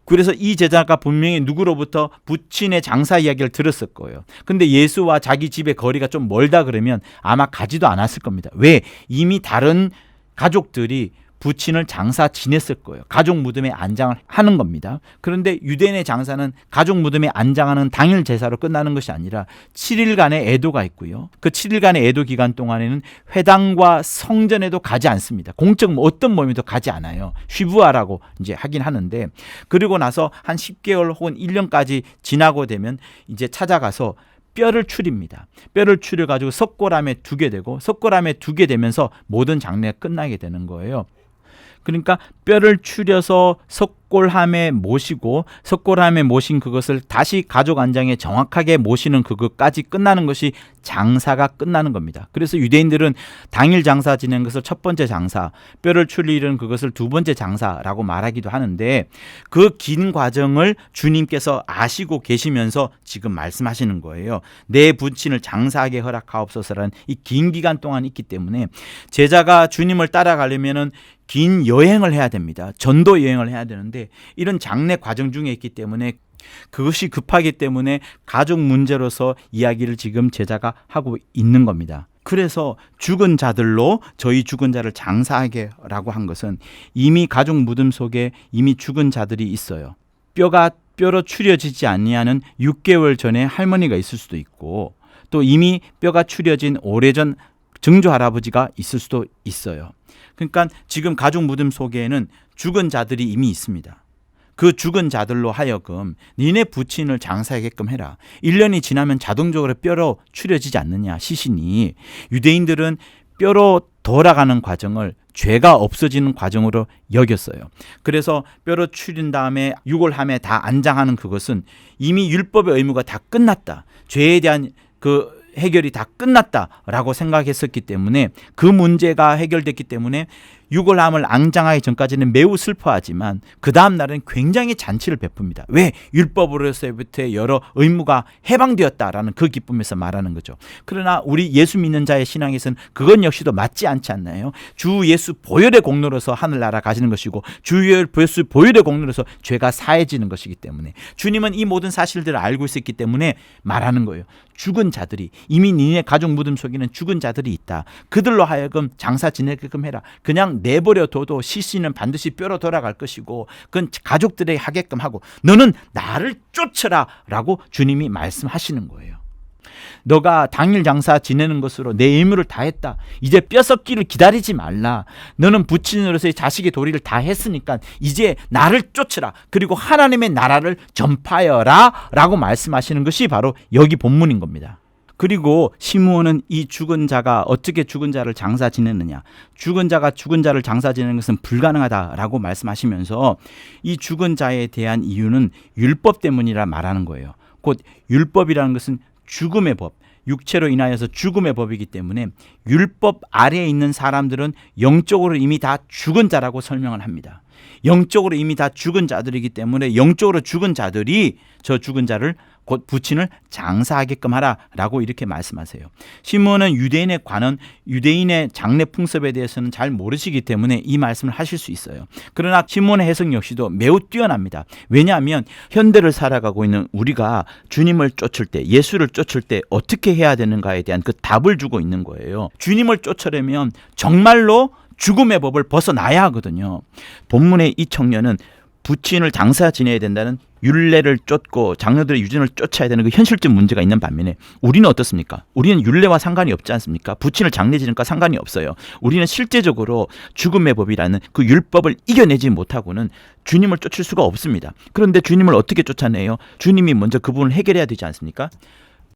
Speaker 1: 그래서 이 제자가 분명히 누구로부터 부친의 장사 이야기를 들었을 거예요. 근데 예수와 자기 집의 거리가 좀 멀다 그러면 아마 가지도 않았을 겁니다. 왜? 이미 다른 가족들이 부친을 장사 지냈을 거예요. 가족 무덤에 안장을 하는 겁니다. 그런데 유대인의 장사는 가족 무덤에 안장하는 당일 제사로 끝나는 것이 아니라 7일간의 애도가 있고요. 그 7일간의 애도 기간 동안에는 회당과 성전에도 가지 않습니다. 공적 어떤 모임에도 가지 않아요. 쉬부아라고 이제 하긴 하는데, 그리고 나서 한 10개월 혹은 1년까지 지나고 되면 이제 찾아가서 뼈를 추립니다. 뼈를 추려가지고 석고람에 두게 되고, 석고람에 두게 되면서 모든 장례가 끝나게 되는 거예요. 그러니까 뼈를 추려서 석골함에 모시고 석골함에 모신 그것을 다시 가족 안장에 정확하게 모시는 그것까지 끝나는 것이 장사가 끝나는 겁니다. 그래서 유대인들은 당일 장사 지낸 것을 첫 번째 장사, 뼈를 추리는 그것을 두 번째 장사라고 말하기도 하는데 그 긴 과정을 주님께서 아시고 계시면서 지금 말씀하시는 거예요. 내 부친을 장사하게 허락하옵소서라는 이 긴 기간 동안 있기 때문에 제자가 주님을 따라가려면은 긴 여행을 해야 됩니다. 전도 여행을 해야 되는데 이런 장례 과정 중에 있기 때문에 그것이 급하기 때문에 가족 문제로서 이야기를 지금 제자가 하고 있는 겁니다. 그래서 죽은 자들로 저희 죽은 자를 장사하게라고 한 것은 이미 가족 무덤 속에 이미 죽은 자들이 있어요. 뼈로 추려지지 아니하는 6개월 전에 할머니가 있을 수도 있고 또 이미 뼈가 추려진 오래전 증조 할아버지가 있을 수도 있어요. 그러니까 지금 가족 무덤 속에는 죽은 자들이 이미 있습니다. 그 죽은 자들로 하여금 니네 부친을 장사하게끔 해라. 1년이 지나면 자동적으로 뼈로 추려지지 않느냐, 시신이. 유대인들은 뼈로 돌아가는 과정을 죄가 없어지는 과정으로 여겼어요. 그래서 뼈로 추린 다음에 유골함에 다 안장하는 그것은 이미 율법의 의무가 다 끝났다. 죄에 대한 그 해결이 다 끝났다라고 생각했었기 때문에 그 문제가 해결됐기 때문에 유골함을 앙장하기 전까지는 매우 슬퍼하지만 그 다음 날은 굉장히 잔치를 베풉니다. 왜? 율법으로서부터 여러 의무가 해방되었다라는 그 기쁨에서 말하는 거죠. 그러나 우리 예수 믿는 자의 신앙에서는 그건 역시도 맞지 않지 않나요? 주 예수 보혈의 공로로서 하늘나라 가시는 것이고 주 예수 보혈의 공로로서 죄가 사해지는 것이기 때문에 주님은 이 모든 사실들을 알고 있었기 때문에 말하는 거예요. 죽은 자들이 이미 니네 가족 무덤 속에는 죽은 자들이 있다. 그들로 하여금 장사 지내게끔 해라. 그냥 내버려둬도 시신은 반드시 뼈로 돌아갈 것이고 그건 가족들에게 하게끔 하고 너는 나를 쫓으라 라고 주님이 말씀하시는 거예요. 너가 당일 장사 지내는 것으로 내 의무를 다했다. 이제 뼈 썩기를 기다리지 말라. 너는 부친으로서의 자식의 도리를 다 했으니까 이제 나를 쫓으라. 그리고 하나님의 나라를 전파하여라 라고 말씀하시는 것이 바로 여기 본문인 겁니다. 그리고 시므온은 이 죽은 자가 어떻게 죽은 자를 장사 지내느냐, 죽은 자가 죽은 자를 장사 지내는 것은 불가능하다라고 말씀하시면서 이 죽은 자에 대한 이유는 율법 때문이라 말하는 거예요. 곧 율법이라는 것은 죽음의 법, 육체로 인하여서 죽음의 법이기 때문에 율법 아래에 있는 사람들은 영적으로 이미 다 죽은 자라고 설명을 합니다. 영적으로 이미 다 죽은 자들이기 때문에 영적으로 죽은 자들이 저 죽은 자를 곧 부친을 장사하게끔 하라라고 이렇게 말씀하세요. 시므온은 유대인에 관한 유대인의 장례 풍습에 대해서는 잘 모르시기 때문에 이 말씀을 하실 수 있어요. 그러나 시므온의 해석 역시도 매우 뛰어납니다. 왜냐하면 현대를 살아가고 있는 우리가 주님을 쫓을 때, 예수를 쫓을 때 어떻게 해야 되는가에 대한 그 답을 주고 있는 거예요. 주님을 쫓으려면 정말로 죽음의 법을 벗어나야 하거든요. 본문의 이 청년은 부친을 장사 지내야 된다는 율례를 쫓고 장녀들의 유전을 쫓아야 되는 그 현실적 문제가 있는 반면에 우리는 어떻습니까? 우리는 율례와 상관이 없지 않습니까? 부친을 장례 지는과 상관이 없어요. 우리는 실제적으로 죽음의 법이라는 그 율법을 이겨내지 못하고는 주님을 쫓을 수가 없습니다. 그런데 주님을 어떻게 쫓아내요? 주님이 먼저 그 부분을 해결해야 되지 않습니까?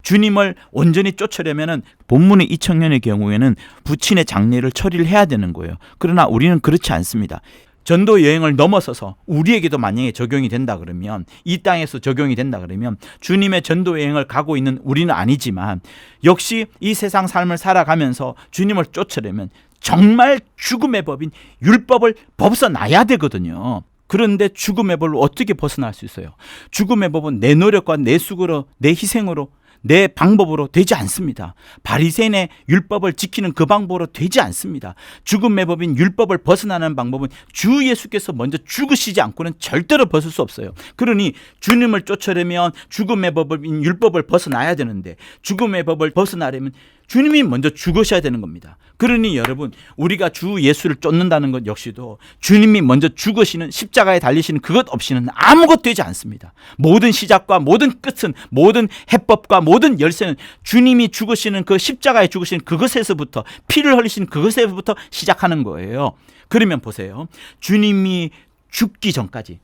Speaker 1: 주님을 온전히 쫓으려면 본문의 이 청년의 경우에는 부친의 장례를 처리를 해야 되는 거예요. 그러나 우리는 그렇지 않습니다. 전도 여행을 넘어서서 우리에게도 만약에 적용이 된다 그러면, 이 땅에서 적용이 된다 그러면 주님의 전도 여행을 가고 있는 우리는 아니지만 역시 이 세상 삶을 살아가면서 주님을 쫓으려면 정말 죽음의 법인 율법을 벗어나야 되거든요. 그런데 죽음의 법을 어떻게 벗어날 수 있어요? 죽음의 법은 내 노력과 내 수고로, 내 희생으로, 내 방법으로 되지 않습니다. 바리새인의 율법을 지키는 그 방법으로 되지 않습니다. 죽음의 법인 율법을 벗어나는 방법은 주 예수께서 먼저 죽으시지 않고는 절대로 벗을 수 없어요. 그러니 주님을 쫓으려면 죽음의 법인 율법을 벗어나야 되는데, 죽음의 법을 벗어나려면 주님이 먼저 죽으셔야 되는 겁니다. 그러니 여러분, 우리가 주 예수를 쫓는다는 것 역시도 주님이 먼저 죽으시는, 십자가에 달리시는 그것 없이는 아무것도 되지 않습니다. 모든 시작과 모든 끝은, 모든 해법과 모든 열쇠는 주님이 죽으시는 그 십자가에 죽으시는 그것에서부터, 피를 흘리시는 그것에서부터 시작하는 거예요. 그러면 보세요. 주님이 죽기 전까지,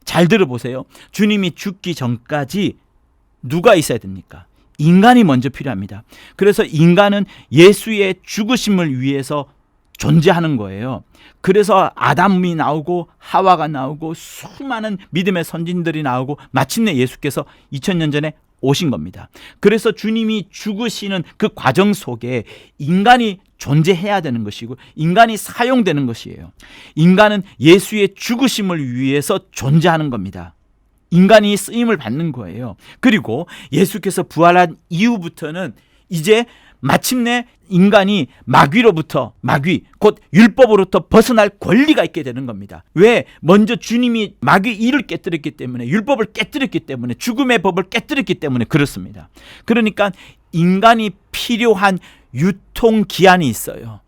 Speaker 1: 잘 들어보세요. 주님이 죽기 전까지 누가 있어야 됩니까? 인간이 먼저 필요합니다. 그래서 인간은 예수의 죽으심을 위해서 존재하는 거예요. 그래서 아담이 나오고 하와가 나오고 수많은 믿음의 선진들이 나오고 마침내 예수께서 2000년 전에 오신 겁니다. 그래서 주님이 죽으시는 그 과정 속에 인간이 존재해야 되는 것이고 인간이 사용되는 것이에요. 인간은 예수의 죽으심을 위해서 존재하는 겁니다. 인간이 쓰임을 받는 거예요. 그리고 예수께서 부활한 이후부터는 이제 마침내 인간이 마귀 곧 율법으로부터 벗어날 권리가 있게 되는 겁니다. 왜? 먼저 주님이 마귀 일을 깨뜨렸기 때문에, 율법을 깨뜨렸기 때문에, 죽음의 법을 깨뜨렸기 때문에 그렇습니다. 그러니까 인간이 필요한 유통기한이 있어요.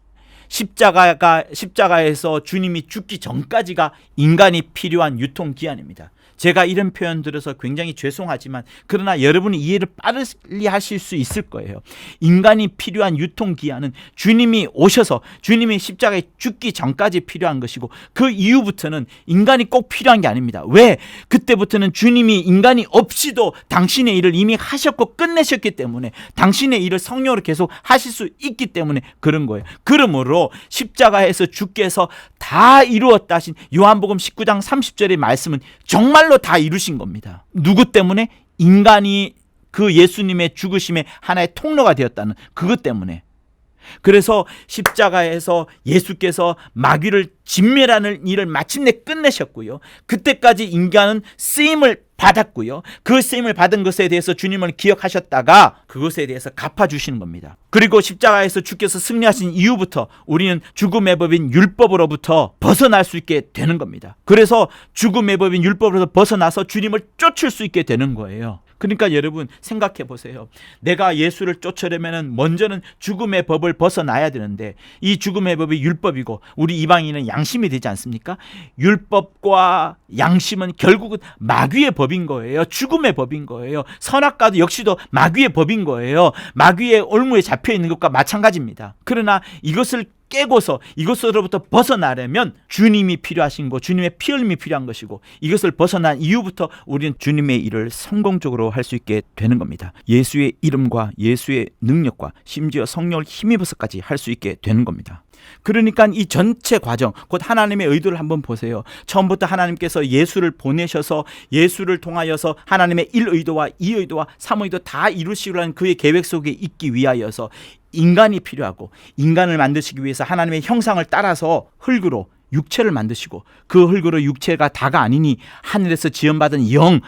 Speaker 1: 십자가에서 주님이 죽기 전까지가 인간이 필요한 유통기한입니다. 제가 이런 표현 들어서 굉장히 죄송하지만 그러나 여러분이 이해를 빠르게 하실 수 있을 거예요. 인간이 필요한 유통기한은 주님이 오셔서 주님이 십자가에 죽기 전까지 필요한 것이고 그 이후부터는 인간이 꼭 필요한 게 아닙니다. 왜? 그때부터는 주님이 인간이 없이도 당신의 일을 이미 하셨고 끝내셨기 때문에 당신의 일을 성령으로 계속 하실 수 있기 때문에 그런 거예요. 그러므로 십자가에서 주께서 다 이루었다 하신 요한복음 19장 30절의 말씀은 정말로 다 이루신 겁니다. 누구 때문에? 인간이 그 예수님의 죽으심의 하나의 통로가 되었다는 그것 때문에. 그래서 십자가에서 예수께서 마귀를 진멸하는 일을 마침내 끝내셨고요. 그때까지 인간은 쓰임을 받았고요. 그 쓰임을 받은 것에 대해서 주님을 기억하셨다가 그것에 대해서 갚아주시는 겁니다. 그리고 십자가에서 주께서 승리하신 이후부터 우리는 죽음의 법인 율법으로부터 벗어날 수 있게 되는 겁니다. 그래서 죽음의 법인 율법으로부터 벗어나서 주님을 쫓을 수 있게 되는 거예요. 그러니까 여러분 생각해 보세요. 내가 예수를 쫓으려면 먼저는 죽음의 법을 벗어나야 되는데 이 죽음의 법이 율법이고 우리 이방인은 양심이 되지 않습니까? 율법과 양심은 결국은 마귀의 법인 거예요. 죽음의 법인 거예요. 선악과도 역시도 마귀의 법인 거예요. 마귀의 올무에 잡혀 있는 것과 마찬가지입니다. 그러나 이것을 깨고서 이것으로부터 벗어나려면 주님이 필요하신 거, 주님의 피 흘림이 필요한 것이고 이것을 벗어난 이후부터 우리는 주님의 일을 성공적으로 할 수 있게 되는 겁니다. 예수의 이름과 예수의 능력과 심지어 성령을 힘입어서까지 할 수 있게 되는 겁니다. 그러니까 이 전체 과정, 곧 하나님의 의도를 한번 보세요. 처음부터 하나님께서 예수를 보내셔서 예수를 통하여서 하나님의 1의도와 2의도와 3의도 다 이루시려는 그의 계획 속에 있기 위하여서 인간이 필요하고 인간을 만드시기 위해서 하나님의 형상을 따라서 흙으로 육체를 만드시고 그 흙으로 육체가 다가 아니니 하늘에서 지음받은 영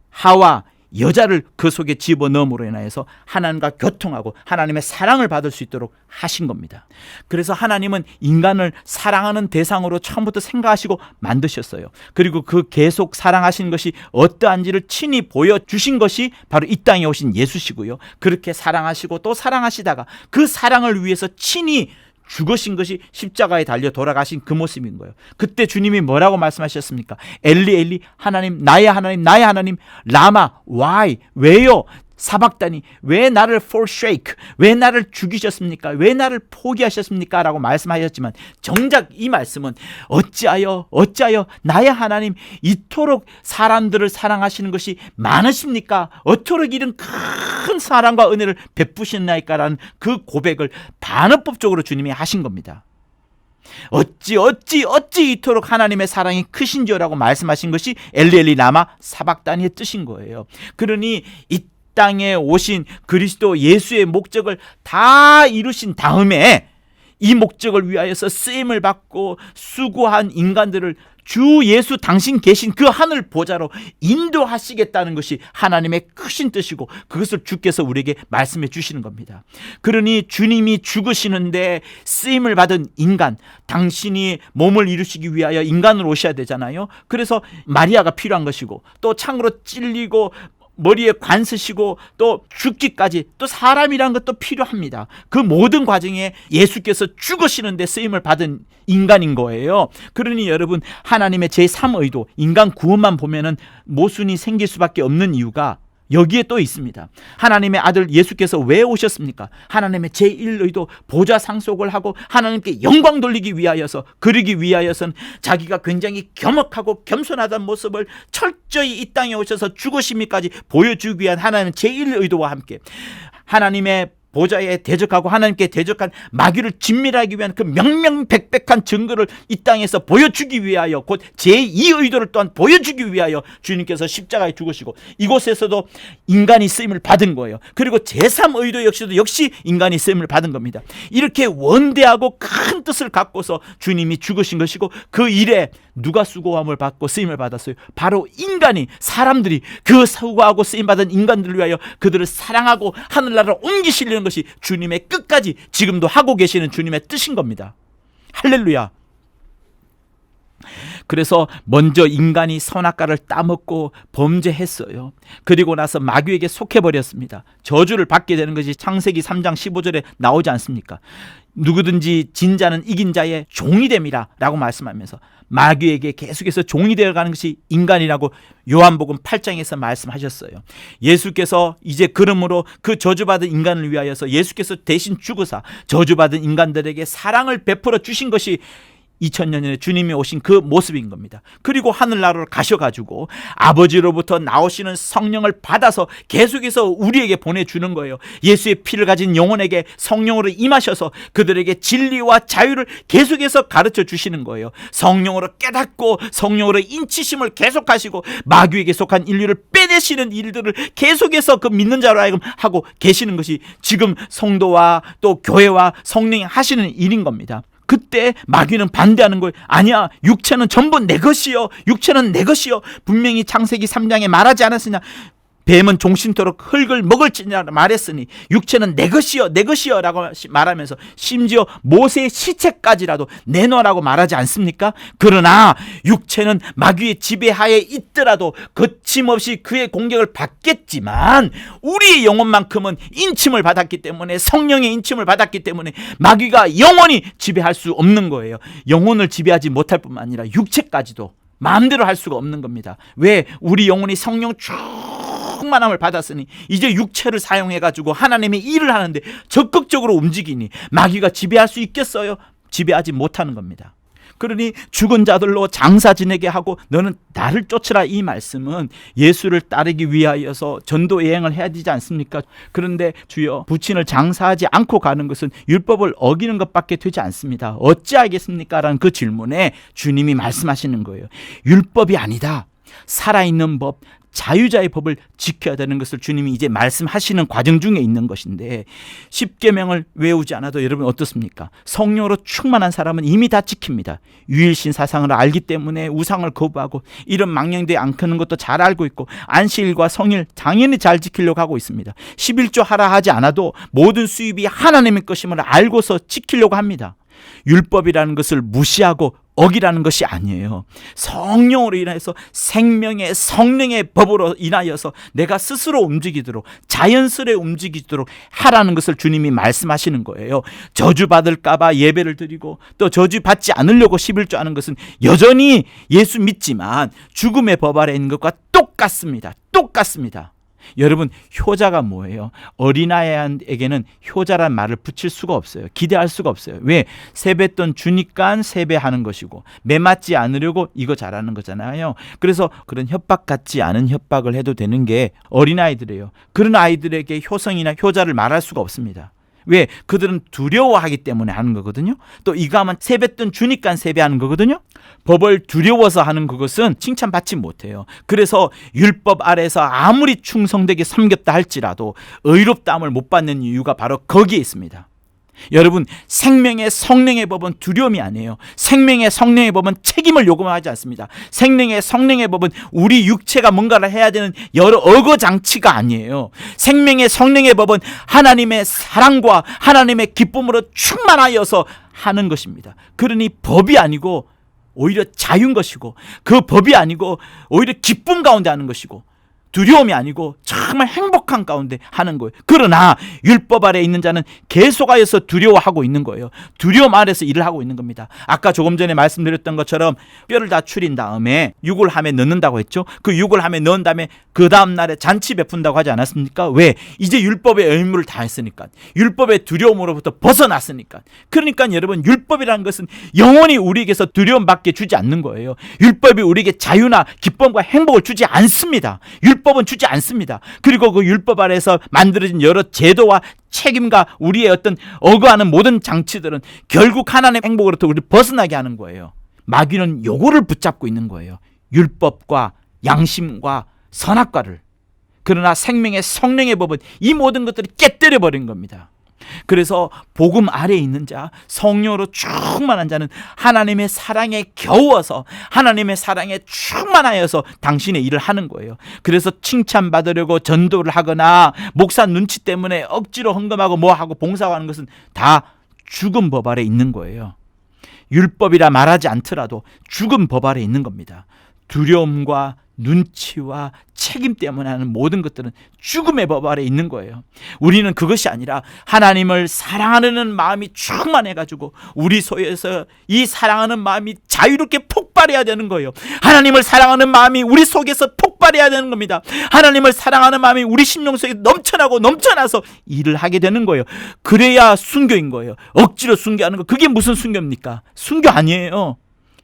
Speaker 1: 하와 여자를 그 속에 집어넣음으로 인하여서 하나님과 교통하고 하나님의 사랑을 받을 수 있도록 하신 겁니다. 그래서 하나님은 인간을 사랑하는 대상으로 처음부터 생각하시고 만드셨어요. 그리고 그 계속 사랑하신 것이 어떠한지를 친히 보여주신 것이 바로 이 땅에 오신 예수시고요. 그렇게 사랑하시고 또 사랑하시다가 그 사랑을 위해서 친히 죽으신 것이 십자가에 달려 돌아가신 그 모습인 거예요. 그때 주님이 뭐라고 말씀하셨습니까? 엘리 엘리 하나님 나의 하나님 나의 하나님 라마 why 왜요? 사박다니 왜 나를 forsake 왜 나를 죽이셨습니까? 왜 나를 포기하셨습니까? 라고 말씀하셨지만 정작 이 말씀은 어찌하여 나의 하나님 이토록 사람들을 사랑하시는 것이 많으십니까? 어토록 이런 큰 사랑과 은혜를 베푸셨나이까? 라는 그 고백을 반어법적으로 주님이 하신 겁니다. 어찌 이토록 하나님의 사랑이 크신지요라고 말씀하신 것이 엘리 라마 사박다니의 뜻인 거예요. 그러니 이 땅에 오신 그리스도 예수의 목적을 다 이루신 다음에 이 목적을 위하여서 쓰임을 받고 수고한 인간들을 주 예수 당신 계신 그 하늘 보좌로 인도하시겠다는 것이 하나님의 크신 뜻이고 그것을 주께서 우리에게 말씀해 주시는 겁니다. 그러니 주님이 죽으시는데 쓰임을 받은 인간, 당신이 몸을 이루시기 위하여 인간으로 오셔야 되잖아요. 그래서 마리아가 필요한 것이고 또 창으로 찔리고 머리에 관 쓰시고 또 죽기까지 또 사람이란 것도 필요합니다. 그 모든 과정에 예수께서 죽으시는데 쓰임을 받은 인간인 거예요. 그러니 여러분 하나님의 제3의도 인간 구원만 보면은 모순이 생길 수밖에 없는 이유가 여기에 또 있습니다. 하나님의 아들 예수께서 왜 오셨습니까? 하나님의 제1의도 보좌 상속을 하고 하나님께 영광 돌리기 위하여서 그러기 위하여서는 자기가 굉장히 겸허하고 겸손하다는 모습을 철저히 이 땅에 오셔서 죽으심까지 보여주기 위한 하나님의 제1의도와 함께 하나님의 보좌에 대적하고 하나님께 대적한 마귀를 진멸하기 위한 그 명명백백한 증거를 이 땅에서 보여주기 위하여, 곧 제2 의도를 또한 보여주기 위하여 주님께서 십자가에 죽으시고 이곳에서도 인간이 쓰임을 받은 거예요. 그리고 제3 의도 역시 인간이 쓰임을 받은 겁니다. 이렇게 원대하고 큰 뜻을 갖고서 주님이 죽으신 것이고, 그 일에 누가 수고함을 받고 쓰임을 받았어요? 바로 인간이, 사람들이, 그 수고하고 쓰임받은 인간들을 위하여 그들을 사랑하고 하늘나라로 옮기시려는 것이 주님의 끝까지 지금도 하고 계시는 주님의 뜻인 겁니다. 할렐루야. 그래서 먼저 인간이 선악과를 따먹고 범죄했어요. 그리고 나서 마귀에게 속해버렸습니다. 저주를 받게 되는 것이 창세기 3장 15절에 나오지 않습니까? 누구든지 진 자는 이긴 자의 종이 됨이라 라고 말씀하면서 마귀에게 계속해서 종이 되어가는 것이 인간이라고 요한복음 8장에서 말씀하셨어요. 예수께서 이제 그러므로 그 저주받은 인간을 위하여서 예수께서 대신 죽으사 저주받은 인간들에게 사랑을 베풀어 주신 것이 2000년 전에 주님이 오신 그 모습인 겁니다. 그리고 하늘나라로 가셔가지고 아버지로부터 나오시는 성령을 받아서 계속해서 우리에게 보내주는 거예요. 예수의 피를 가진 영혼에게 성령으로 임하셔서 그들에게 진리와 자유를 계속해서 가르쳐 주시는 거예요. 성령으로 깨닫고 성령으로 인치심을 계속하시고 마귀에게 속한 인류를 빼내시는 일들을 계속해서 그 믿는 자로 하여금 하고 계시는 것이 지금 성도와 또 교회와 성령이 하시는 일인 겁니다. 그때 마귀는 반대하는 거예요. 아니야, 육체는 전부 내 것이요, 육체는 내 것이요. 분명히 창세기 3장에 말하지 않았으냐? 뱀은 종신토록 흙을 먹을지니라 말했으니 육체는 내 것이요, 내 것이요 라고 말하면서 심지어 모세의 시체까지라도 내놓으라고 말하지 않습니까? 그러나 육체는 마귀의 지배하에 있더라도 거침없이 그의 공격을 받겠지만 우리의 영혼만큼은 인침을 받았기 때문에, 성령의 인침을 받았기 때문에 마귀가 영원히 지배할 수 없는 거예요. 영혼을 지배하지 못할 뿐만 아니라 육체까지도 마음대로 할 수가 없는 겁니다. 왜? 우리 영혼이 성령 충만함을 받았으니 이제 육체를 사용해가지고 하나님의 일을 하는데 적극적으로 움직이니 마귀가 지배할 수 있겠어요? 지배하지 못하는 겁니다. 그러니 죽은 자들로 장사 지내게 하고 너는 나를 쫓으라, 이 말씀은 예수를 따르기 위하여서 전도 여행을 해야 되지 않습니까? 그런데 주여, 부친을 장사하지 않고 가는 것은 율법을 어기는 것밖에 되지 않습니다. 어찌하겠습니까? 라는 그 질문에 주님이 말씀하시는 거예요. 율법이 아니다, 살아있는 법, 자유자의 법을 지켜야 되는 것을 주님이 이제 말씀하시는 과정 중에 있는 것인데, 10계명을 외우지 않아도 여러분 어떻습니까? 성령으로 충만한 사람은 이미 다 지킵니다. 유일신 사상을 알기 때문에 우상을 거부하고 이런 망령되지 않는 것도 잘 알고 있고 안식일과 성일 당연히 잘 지키려고 하고 있습니다. 11조 하라 하지 않아도 모든 수입이 하나님의 것임을 알고서 지키려고 합니다. 율법이라는 것을 무시하고 어기라는 것이 아니에요. 성령으로 인해서 생명의 성령의 법으로 인하여서 내가 스스로 움직이도록, 자연스레 움직이도록 하라는 것을 주님이 말씀하시는 거예요. 저주받을까 봐 예배를 드리고 또 저주받지 않으려고 11조 하는 것은 여전히 예수 믿지만 죽음의 법 아래 있는 것과 똑같습니다. 똑같습니다. 여러분, 효자가 뭐예요? 어린아이에게는 효자란 말을 붙일 수가 없어요. 기대할 수가 없어요. 왜? 세뱃돈 주니까 세배하는 것이고 매맞지 않으려고 이거 잘하는 거잖아요. 그래서 그런 협박 같지 않은 협박을 해도 되는 게 어린아이들이에요. 그런 아이들에게 효성이나 효자를 말할 수가 없습니다. 왜? 그들은 두려워하기 때문에 하는 거거든요. 또 이거 하면 세뱃돈 주니까 세배하는 거거든요. 법을 두려워서 하는 그것은 칭찬받지 못해요. 그래서 율법 아래에서 아무리 충성되게 섬겼다 할지라도 의롭다함을 못 받는 이유가 바로 거기에 있습니다. 여러분, 생명의 성령의 법은 두려움이 아니에요. 생명의 성령의 법은 책임을 요구하지 않습니다. 생명의 성령의 법은 우리 육체가 뭔가를 해야 되는 여러 어거장치가 아니에요. 생명의 성령의 법은 하나님의 사랑과 하나님의 기쁨으로 충만하여서 하는 것입니다. 그러니 법이 아니고 오히려 자유인 것이고, 그 법이 아니고 오히려 기쁨 가운데 하는 것이고, 두려움이 아니고 정말 행복한 가운데 하는 거예요. 그러나 율법 아래에 있는 자는 계속하여서 두려워하고 있는 거예요. 두려움 아래서 일을 하고 있는 겁니다. 아까 조금 전에 말씀드렸던 것처럼 뼈를 다 추린 다음에 육을 함에 넣는다고 했죠. 그 육을 함에 넣은 다음에 그 다음 날에 잔치 베푼다고 하지 않았습니까? 왜? 이제 율법의 의무를 다 했으니까, 율법의 두려움으로부터 벗어났으니까. 그러니까 여러분, 율법이라는 것은 영원히 우리에게서 두려움밖에 주지 않는 거예요. 율법이 우리에게 자유나 기쁨과 행복을 주지 않습니다. 율법은 율법은 주지 않습니다. 그리고 그 율법 아래에서 만들어진 여러 제도와 책임과 우리의 어떤 어거하는 모든 장치들은 결국 하나님의 행복으로부터 우리를 벗어나게 하는 거예요. 마귀는 요거를 붙잡고 있는 거예요. 율법과 양심과 선악과를. 그러나 생명의 성령의 법은 이 모든 것들을 깨뜨려 버린 겁니다. 그래서 복음 아래에 있는 자, 성령으로 충만한 자는 하나님의 사랑에 겨워서 하나님의 사랑에 충만하여서 당신의 일을 하는 거예요. 그래서 칭찬받으려고 전도를 하거나 목사 눈치 때문에 억지로 헌금하고 뭐하고 봉사하는 것은 다 죽은 법 아래에 있는 거예요. 율법이라 말하지 않더라도 죽은 법 아래에 있는 겁니다. 두려움과 눈치와 책임 때문에 하는 모든 것들은 죽음의 법 아래에 있는 거예요. 우리는 그것이 아니라 하나님을 사랑하는 마음이 충만해가지고 우리 속에서 이 사랑하는 마음이 자유롭게 폭발해야 되는 거예요. 하나님을 사랑하는 마음이 우리 속에서 폭발해야 되는 겁니다. 하나님을 사랑하는 마음이 우리 심령 속에 넘쳐나고 넘쳐나서 일을 하게 되는 거예요. 그래야 순교인 거예요. 억지로 순교하는 거, 그게 무슨 순교입니까? 순교 아니에요.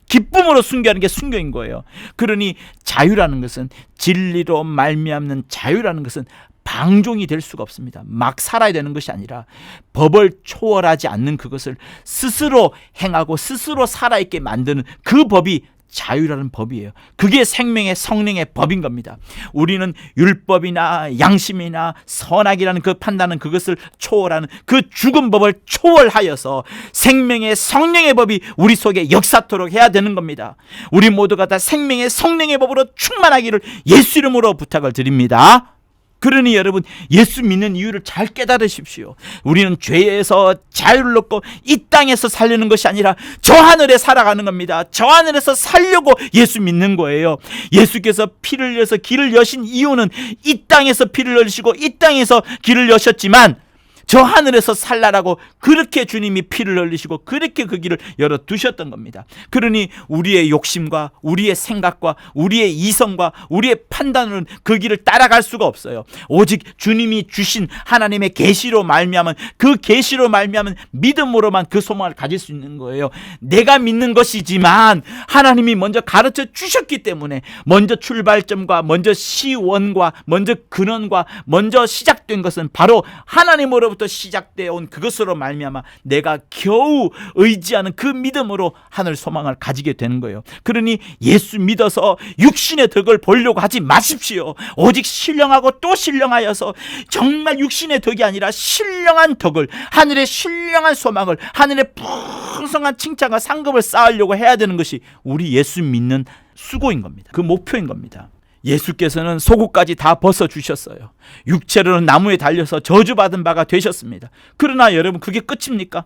Speaker 1: 기쁨으로 순교하는 게 순교인 거예요. 그러니 자유라는 것은, 진리로 말미암는 자유라는 것은 방종이 될 수가 없습니다. 막 살아야 되는 것이 아니라 법을 초월하지 않는 그것을 스스로 행하고 스스로 살아있게 만드는 그 법이 자유라는 법이에요. 그게 생명의 성령의 법인 겁니다. 우리는 율법이나 양심이나 선악이라는 그 판단은 그것을 초월하는 그 죽은 법을 초월하여서 생명의 성령의 법이 우리 속에 역사토록 해야 되는 겁니다. 우리 모두가 다 생명의 성령의 법으로 충만하기를 예수 이름으로 부탁을 드립니다. 그러니 여러분, 예수 믿는 이유를 잘 깨달으십시오. 우리는 죄에서 자유를 얻고 이 땅에서 살려는 것이 아니라 저 하늘에 살아가는 겁니다. 저 하늘에서 살려고 예수 믿는 거예요. 예수께서 피를 흘려서 길을 여신 이유는 이 땅에서 피를 흘리시고 이 땅에서 길을 여셨지만 저 하늘에서 살라라고 그렇게 주님이 피를 흘리시고 그렇게 그 길을 열어두셨던 겁니다. 그러니 우리의 욕심과 우리의 생각과 우리의 이성과 우리의 판단으로는 그 길을 따라갈 수가 없어요. 오직 주님이 주신 하나님의 계시로 말미암은, 그 계시로 말미암은 믿음으로만 그 소망을 가질 수 있는 거예요. 내가 믿는 것이지만 하나님이 먼저 가르쳐 주셨기 때문에 먼저 출발점과 먼저 시원과 먼저 근원과 먼저 시작된 것은 바로 하나님으로부터 시작되어 온 그것으로 말미암아 내가 겨우 의지하는 그 믿음으로 하늘 소망을 가지게 되는 거예요. 그러니 예수 믿어서 육신의 덕을 보려고 하지 마십시오. 오직 신령하고 또 신령하여서 정말 육신의 덕이 아니라 신령한 덕을, 하늘의 신령한 소망을, 하늘의 풍성한 칭찬과 상급을 쌓으려고 해야 되는 것이 우리 예수 믿는 수고인 겁니다. 그 목표인 겁니다. 예수께서는 속옷까지 다 벗어주셨어요. 육체로는 나무에 달려서 저주받은 바가 되셨습니다. 그러나 여러분, 그게 끝입니까?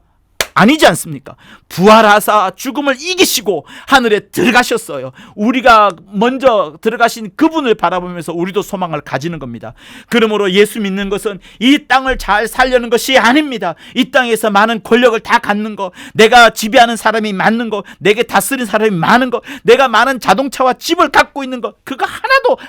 Speaker 1: 아니지 않습니까? 부활하사 죽음을 이기시고 하늘에 들어가셨어요. 우리가 먼저 들어가신 그분을 바라보면서 우리도 소망을 가지는 겁니다. 그러므로 예수 믿는 것은 이 땅을 잘 살려는 것이 아닙니다. 이 땅에서 많은 권력을 다 갖는 거, 내가 지배하는 사람이 많은 거, 내게 다스린 사람이 많은 거, 내가 많은 자동차와 집을 갖고 있는 거, 그거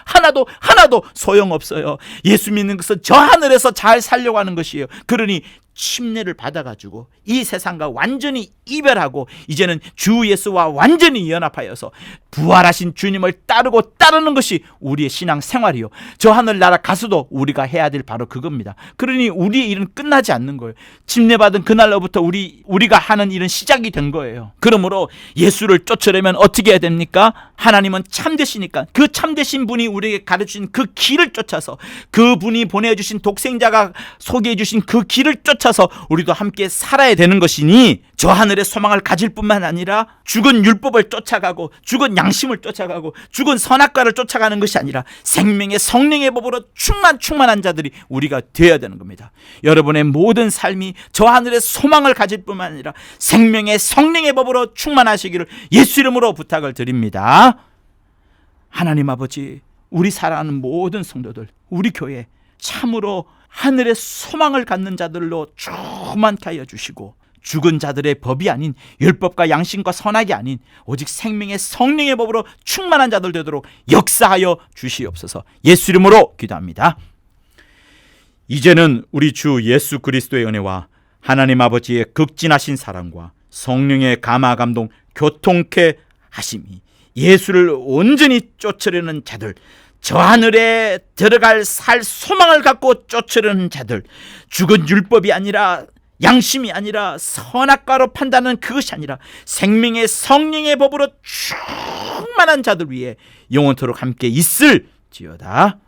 Speaker 1: 하나도 소용없어요. 예수 믿는 것은 저 하늘에서 잘 살려고 하는 것이에요. 그러니 침례를 받아가지고 이 세상과 완전히 이별하고 이제는 주 예수와 완전히 연합하여서 부활하신 주님을 따르는 것이 우리의 신앙 생활이요. 저 하늘나라 가서도 우리가 해야 될 바로 그겁니다. 그러니 우리의 일은 끝나지 않는 거예요. 침례받은 그날로부터 우리가 하는 일은 시작이 된 거예요. 그러므로 예수를 쫓으려면 어떻게 해야 됩니까? 하나님은 참되시니까 그 참되신 분이 우리에게 가르쳐주신 그 길을 쫓아서, 그분이 보내주신 독생자가 소개해 주신 그 길을 쫓아서 우리도 함께 살아야 되는 것이니, 저 하늘의 소망을 가질 뿐만 아니라 죽은 율법을 쫓아가고 죽은 양심을 쫓아가고 죽은 선악과를 쫓아가는 것이 아니라 생명의 성령의 법으로 충만한 자들이 우리가 되어야 되는 겁니다. 여러분의 모든 삶이 저 하늘의 소망을 가질 뿐만 아니라 생명의 성령의 법으로 충만하시기를 예수 이름으로 부탁을 드립니다. 하나님 아버지, 우리 사랑하는 모든 성도들, 우리 교회 참으로 하늘의 소망을 갖는 자들로 충만케 하여 주시고, 죽은 자들의 법이 아닌 율법과 양심과 선악이 아닌 오직 생명의 성령의 법으로 충만한 자들 되도록 역사하여 주시옵소서. 예수 이름으로 기도합니다. 이제는 우리 주 예수 그리스도의 은혜와 하나님 아버지의 극진하신 사랑과 성령의 감화 감동 교통케 하심이 예수를 온전히 쫓으려는 자들, 저 하늘에 들어갈 살 소망을 갖고 쫓으려는 자들, 죽은 율법이 아니라 양심이 아니라 선악과로 판단하는 그것이 아니라 생명의 성령의 법으로 충만한 자들 위해 영원토록 함께 있을지어다.